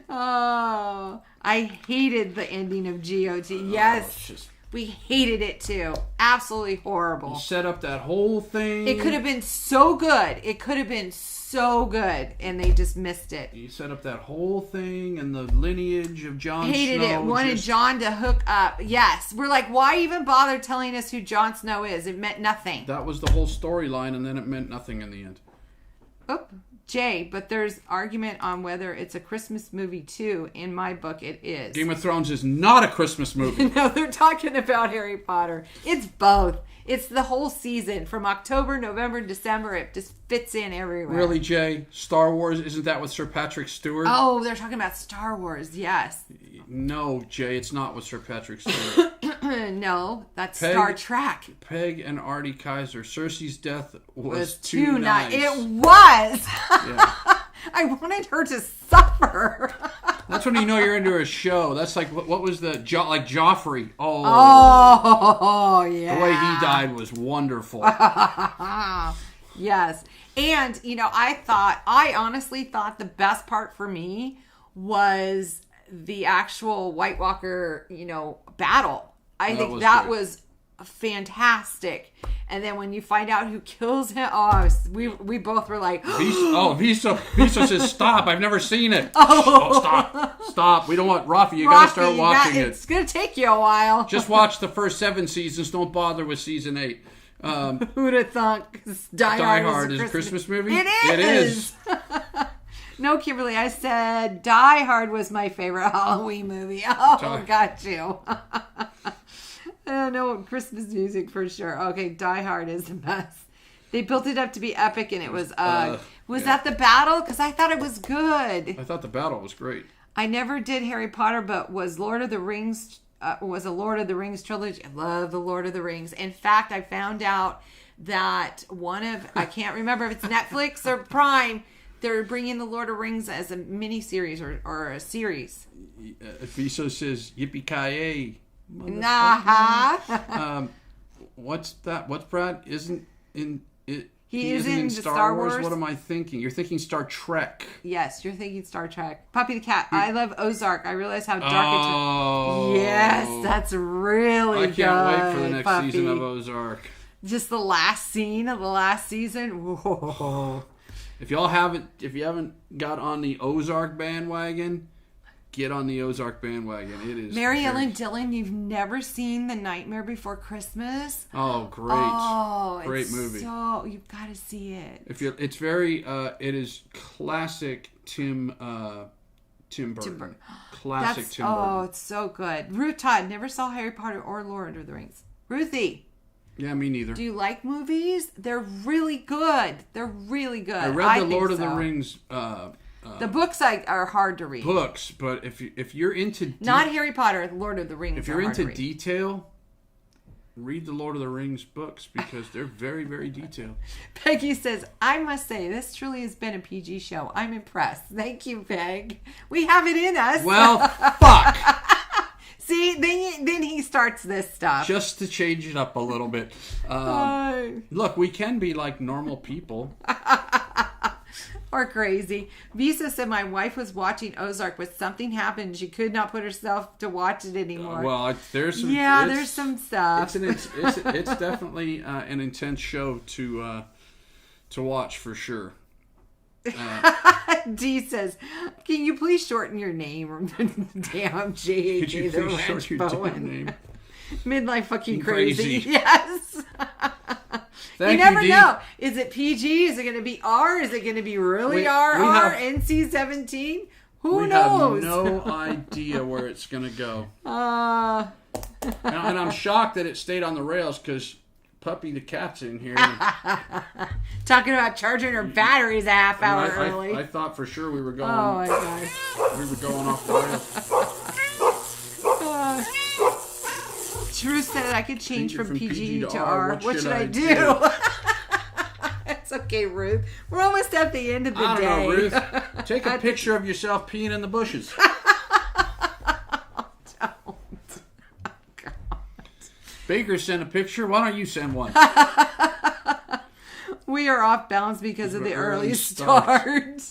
Oh, I hated the ending of GOT. Yes, we hated it too. Absolutely horrible. You set up that whole thing. It could have been so good. And they just missed it. You set up that whole thing and the lineage of Jon Snow. Hated it. Wanted Jon to hook up. Yes. We're like, why even bother telling us who Jon Snow is? It meant nothing. That was the whole storyline, and then it meant nothing in the end. Oh, Jay, but there's argument on whether it's a Christmas movie too. In my book, it is. Game of Thrones is not a Christmas movie. No, they're talking about Harry Potter. It's both. It's the whole season from October, November, December. It just fits in everywhere. Really, Jay? Star Wars, isn't that with Sir Patrick Stewart? Oh, they're talking about Star Wars. Yes. No, Jay, it's not with Sir Patrick Stewart. No, that's Star Trek. Peg and Artie Kaiser. Cersei's death was too nice. It was. Yeah. I wanted her to suffer. That's when you know you're into a show. That's like, what was the, like Joffrey. Oh, yeah. The way he died was wonderful. Yes. And, I honestly thought the best part for me was the actual White Walker, battle. I think that was fantastic. And then when you find out who kills him, we both were like, Visa says stop. I've never seen it. Stop. We don't want Rafi. You got to start watching it. It's gonna take you a while. Just watch the first 7 seasons. Don't bother with season 8. Who'd have thunk? Die Hard is a Christmas movie. It is. No, Kimberly, I said Die Hard was my favorite Halloween movie. Got you. No, Christmas music for sure. Okay, Die Hard is the best. They built it up to be epic, and it was... was that the battle? Because I thought it was good. I thought the battle was great. I never did Harry Potter, but was Lord of the Rings... was a Lord of the Rings trilogy. I love the Lord of the Rings. In fact, I found out that I can't remember if it's Netflix or Prime... They're bringing the Lord of the Rings as a mini-series or a series. Viso says, yippee-ki-yay. What's that? What's Brad? Isn't in it? He isn't in Star Wars? What am I thinking? You're thinking Star Trek. Yes, you're thinking Star Trek. Puppy the Cat. I love Ozark. I realize how dark it is. Yes, that's really good. I can't wait for the next season of Ozark. Just the last scene of the last season. Whoa. If you haven't got on the Ozark bandwagon, get on the Ozark bandwagon. It is Mary Ellen Dillon. You've never seen The Nightmare Before Christmas? Oh, great! Oh, great movie. So you've got to see it. It's very. It is classic Tim Burton. Classic Tim Burton. Oh, it's so good. Ruth Todd never saw Harry Potter or Lord of the Rings. Ruthie. Yeah, me neither. Do you like movies? They're really good. I read the Lord of the Rings. The books are hard to read. Books, but if you're into not Harry Potter, Lord of the Rings. If you're into detail, read the Lord of the Rings books because they're very, very detailed. Peggy says, "I must say this truly has been a PG show. I'm impressed. Thank you, Peg. We have it in us." Well, fuck. See, then he starts this stuff. Just to change it up a little bit. Look, we can be like normal people. Or crazy. Visa said my wife was watching Ozark, but something happened. She could not put herself to watch it anymore. There's some stuff. It's definitely an intense show to watch for sure. D says, "Can you please shorten your name?" Damn, J.A.J. Could you the please Ranch shorten your Bowen. name? Midlife fucking crazy. Yes. Thank you never Dee. know. Is it PG? Is it going to be R? Is it going to be really RR? NC-17? Who knows? We have no idea where it's going to go. And I'm shocked that it stayed on the rails because Puppy the Cat's in here. Talking about charging her batteries a half hour early. I thought for sure we were going. Oh my God. We were going off the rails. Drew said I could change from PG to R. What should I do? It's okay, Ruth. We're almost at the end of the day. I don't know, Ruth. Take a picture of yourself peeing in the bushes. Don't. Oh, God. Baker sent a picture. Why don't you send one? We are off balance because of the early start.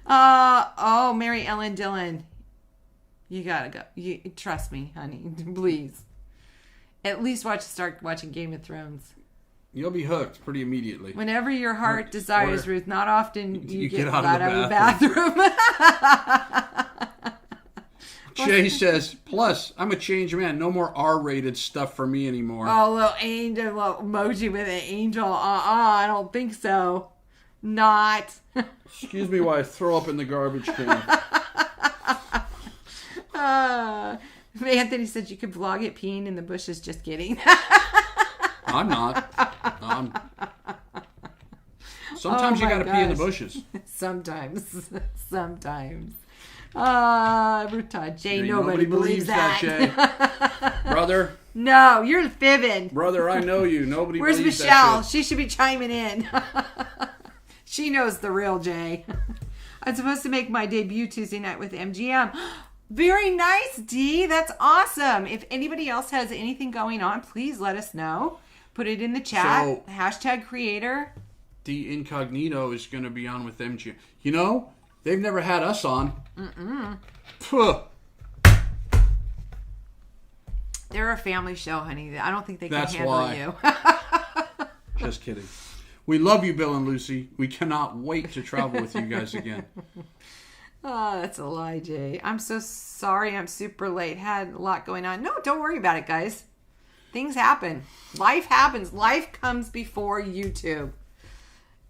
Mary Ellen Dillon. You gotta go. Trust me, honey. Please. At least start watching Game of Thrones. You'll be hooked pretty immediately. Whenever your heart desires, Ruth. Not often you get out of the bathroom. Jay says, plus, I'm a changed man. No more R-rated stuff for me anymore. Oh, little angel, little emoji with an angel. I don't think so. not. Excuse me while I throw up in the garbage can. Anthony said you could vlog it peeing in the bushes. Just kidding. I'm not. Sometimes you got to pee in the bushes. Sometimes. Rutad, Jay, nobody believes that. Jay. Brother. No, you're fibbing. Brother, I know you. Nobody Where's believes Michelle? that shit. She should be chiming in. She knows the real Jay. I'm supposed to make my debut Tuesday night with MGM. Very nice, D. That's awesome. If anybody else has anything going on, please let us know. Put it in the chat. So, #creator. The Incognito is going to be on with MGM. You know, they've never had us on. Puh. They're a family show, honey. I don't think they can That's handle why. you. Just kidding. We love you, Bill and Lucy. We cannot wait to travel with you guys again. Oh, that's a lie, Jay. I'm so sorry. I'm super late. Had a lot going on. No, don't worry about it, guys. Things happen. Life happens. Life comes before YouTube.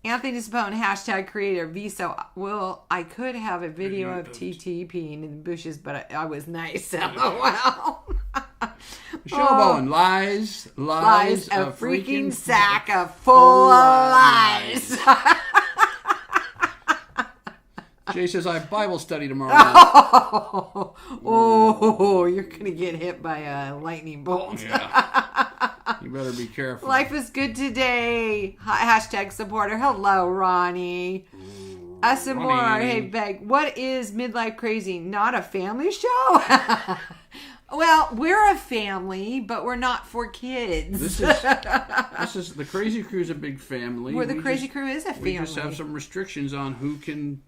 Anthony Sapone, #creator. Viso. Well, I could have a video of TT peeing in the bushes, but I was nice. LOL. Showbone. Lies, a freaking sack of full of lies. Jay says, I have Bible study tomorrow night. Oh, you're going to get hit by a lightning bolt. Yeah. You better be careful. Life is good today. #supporter. Hello, Ronnie. Some more. Hey, Beck. What is Midlife Crazy? Not a family show? Well, we're a family, but we're not for kids. This is the Crazy Crew is a big family. The Crazy Crew is a family. We just have some restrictions on who can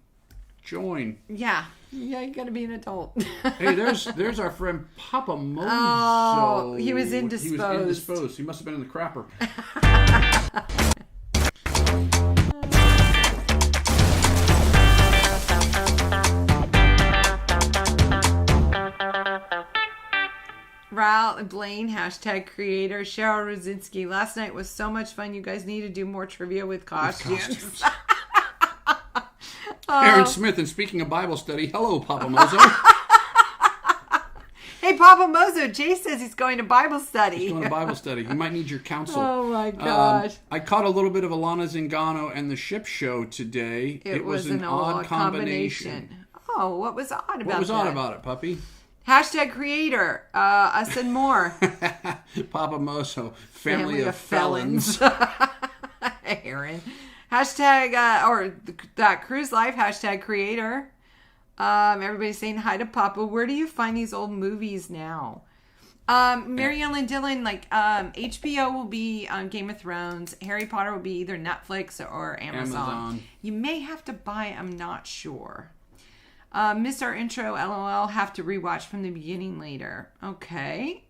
join. Yeah, you gotta be an adult. Hey, there's our friend Papa Mozo. Oh, he was indisposed. He was indisposed. He must have been in the crapper. Ral and Blaine, #creator. Cheryl Rosinski. Last night was so much fun. You guys need to do more trivia with costumes. Aaron Smith, and speaking of Bible study, hello, Papa Mozo. Hey, Papa Mozo, Jay says he's going to Bible study. He's going to Bible study. He might need your counsel. Oh, my gosh. I caught a little bit of Alana Zingano and the Ship Show today. It was an odd combination. Oh, what was odd about it? What was odd about it, puppy? #creator. Us and more. Papa Mozo, family of felons. Aaron. Or that cruise life, #creator. Everybody's saying hi to Papa. Where do you find these old movies now? Mary Ellen Dillon, HBO will be on Game of Thrones. Harry Potter will be either Netflix or Amazon. You may have to buy, I'm not sure. Missed our intro, LOL. Have to rewatch from the beginning later. Okay.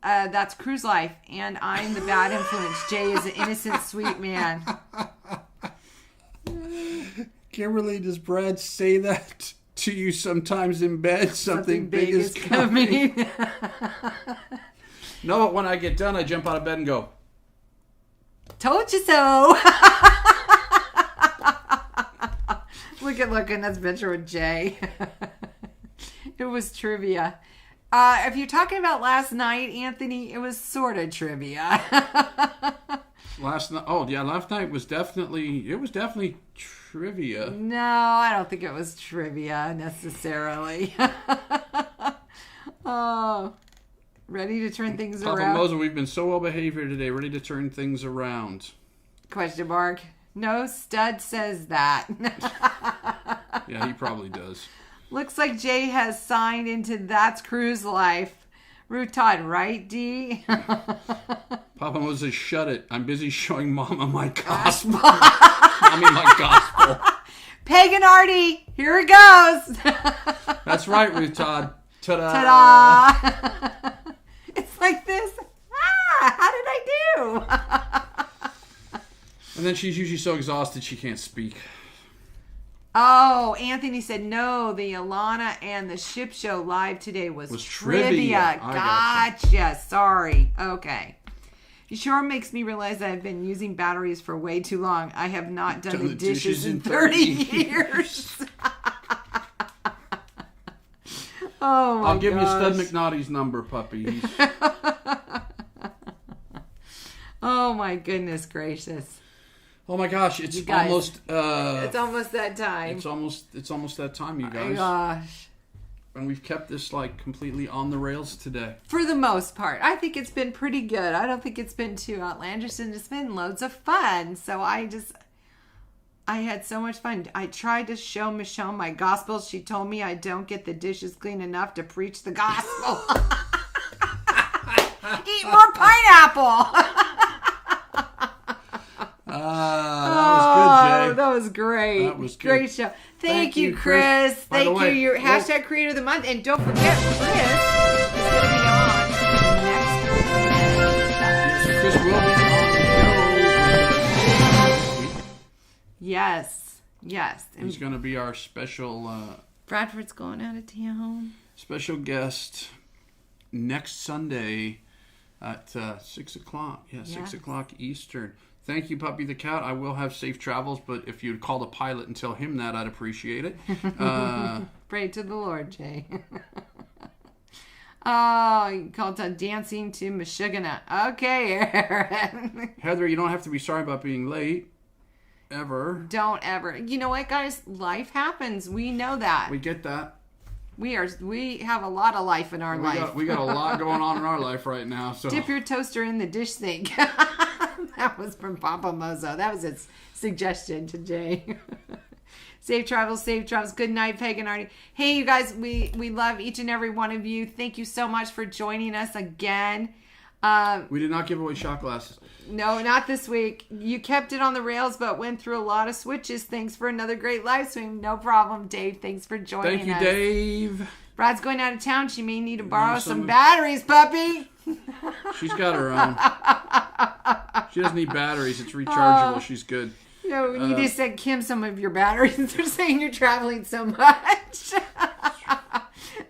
That's Cruise Life, and I'm the bad influence. Jay is an innocent, sweet man. Kimberly, does Brad say that to you sometimes in bed? Something big is coming. No, but when I get done, I jump out of bed and go, told you so. Look at that adventure with Jay. It was trivia. If you're talking about last night, Anthony, it was sort of trivia. Last night was definitely trivia. No, I don't think it was trivia necessarily. Oh, ready to turn things Papa around. Moser, we've been so well behaved here today. Ready to turn things around? Question mark. No stud says that. Yeah, he probably does. Looks like Jay has signed into That's Cruise Life. Ruth Todd, right, D? Papa Moser, shut it. I'm busy showing Mama my gospel. My gospel. Pagan Artie, here it goes. That's right, Ruth Todd. Ta-da. Ta-da. It's like this. How did I do? And then she's usually so exhausted she can't speak. Oh, Anthony said no. The Alana and the Ship Show live today was trivia. Gotcha. Sorry. Okay. If He sure makes me realize that I've been using batteries for way too long. I have not done the dishes in 30 years. Oh, my I'll give you Stud McNaughty's number, puppy. Oh, my goodness gracious. Oh, my gosh. It's almost... it's almost that time. It's almost that time, you guys. Oh, my gosh. And we've kept this, completely on the rails today. For the most part. I think it's been pretty good. I don't think it's been too outlandish, and it's been loads of fun. So I had so much fun. I tried to show Michelle my gospel. She told me I don't get the dishes clean enough to preach the gospel. Eat more pineapple. That was good, Jay. That was great. That was good. Great show. Thank you, Chris. Thank you. Your hashtag Creator of the Month. And don't forget, Chris is going to be on next week. Chris will be on. Yes. And he's going to be our special... Bradford's going out of town. Special guest next Sunday at 6 o'clock. Yeah, 6 o'clock Eastern. Thank you, Puppy the Cat. I will have safe travels, but if you'd call the pilot and tell him that, I'd appreciate it. Pray to the Lord, Jay. Oh, you called it dancing to Meshuggah. Okay, Aaron. Heather, you don't have to be sorry about being late. Ever. Don't ever. You know what, guys? Life happens. We know that. We get that. We have a lot of life in our life. We got a lot going on in our life right now. So dip your toaster in the dish sink. That was from Papa Mozo. That was its suggestion to Jay. Safe travels. Good night, Peg and Artie. Hey, you guys, we love each and every one of you. Thank you so much for joining us again. We did not give away shot glasses. No, not this week. You kept it on the rails, but went through a lot of switches. Thanks for another great live stream. No problem, Dave. Thanks for joining us. Thank you, Dave. Brad's going out of town. She may need to borrow some batteries, puppy. She's got her own. She doesn't need batteries. It's rechargeable. She's good. No, you need to send Kim some of your batteries. They're saying you're traveling so much.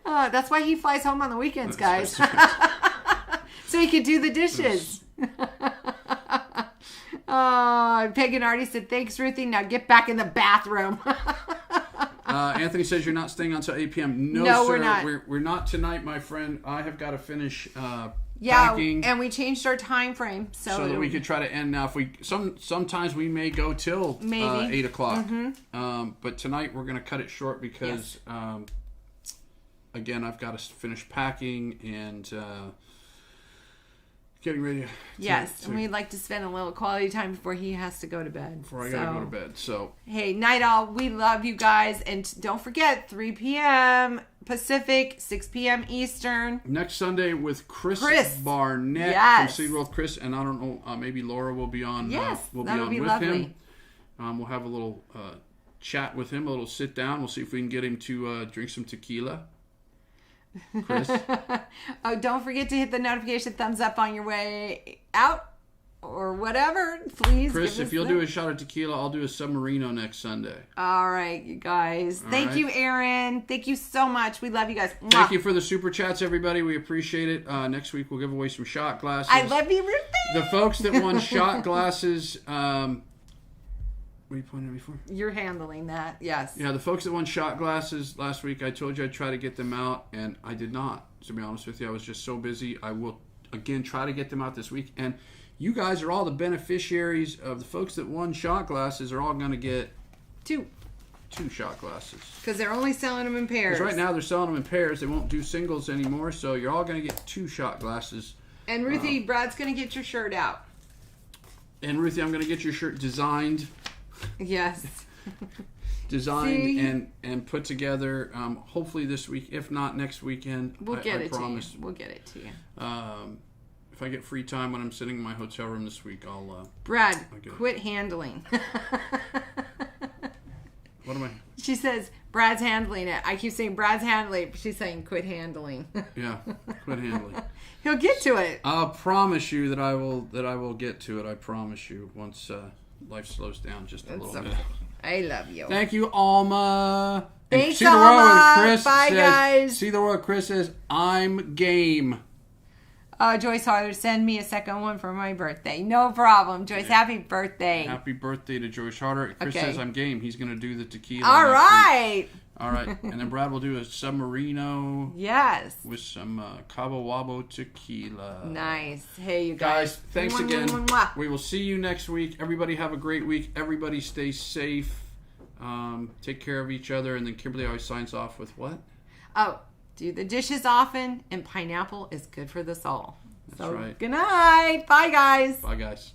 That's why he flies home on the weekends, guys. So he could do the dishes. Peg and Artie said, thanks, Ruthie. Now get back in the bathroom. Anthony says you're not staying until 8 p.m. No, sir. We're not. We're not tonight, my friend. I have got to finish packing. And we changed our time frame so that we could try to end now. If we sometimes we may go till 8 o'clock. Mm-hmm. But tonight we're going to cut it short because again, I've got to finish packing and getting ready. And we'd like to spend a little quality time before he has to go to bed. Before I got to go to bed. So hey, night all. We love you guys, and don't forget 3 p.m. Pacific, 6 p.m. Eastern. Next Sunday with Chris Barnett from Seed World. Chris, and I don't know, maybe Laura will be on. We'll be on with lovely. him. We'll have a little chat with him, a little sit down. We'll see if we can get him to drink some tequila. Chris. Oh, don't forget to hit the notification thumbs up on your way out or whatever. Please, Chris, if you'll do a shot of tequila, I'll do a submarino next Sunday. All right, you guys. Thank you, Aaron. Thank you so much. We love you guys. Mwah. Thank you for the super chats, everybody. We appreciate it. Next week we'll give away some shot glasses. I love you, Ruthie. The folks that won shot glasses. What are you pointing at me for? You're handling that, yes. Yeah, the folks that won shot glasses last week, I told you I'd try to get them out, and I did not. To be honest with you, I was just so busy. I will, again, try to get them out this week. And you guys are all the beneficiaries of the folks that won shot glasses are all going to get two shot glasses. Because they're only selling them in pairs. Because right now they're selling them in pairs. They won't do singles anymore, so you're all going to get 2 shot glasses. And Ruthie, Brad's going to get your shirt out. And Ruthie, I'm going to get your shirt designed. Yes. Designed and put together hopefully this week, if not next weekend. We'll get it to you. If I get free time when I'm sitting in my hotel room this week, I'll Brad, quit handling. What am I? She says Brad's handling it. I keep saying Brad's handling it, but she's saying quit handling. Yeah, quit handling. He'll get to it. I'll promise you that I will get to it. I promise you once life slows down just a little bit. I love you. Thank you, Alma. Thanks, Alma. Chris Bye, says, guys. See the world. Chris says, I'm game. Joyce Harder, send me a second one for my birthday. No problem, Joyce. Yeah. Happy birthday. Happy birthday to Joyce Harder. Chris says I'm game. He's going to do the tequila. All right. All right. And then Brad will do a Submarino. Yes. With some Cabo Wabo tequila. Nice. Hey, you guys. Thanks again. We will see you next week. Everybody have a great week. Everybody stay safe. Take care of each other. And then Kimberly always signs off with what? Oh, do the dishes often, and pineapple is good for the soul. That's right. Good night. Bye, guys. Bye, guys.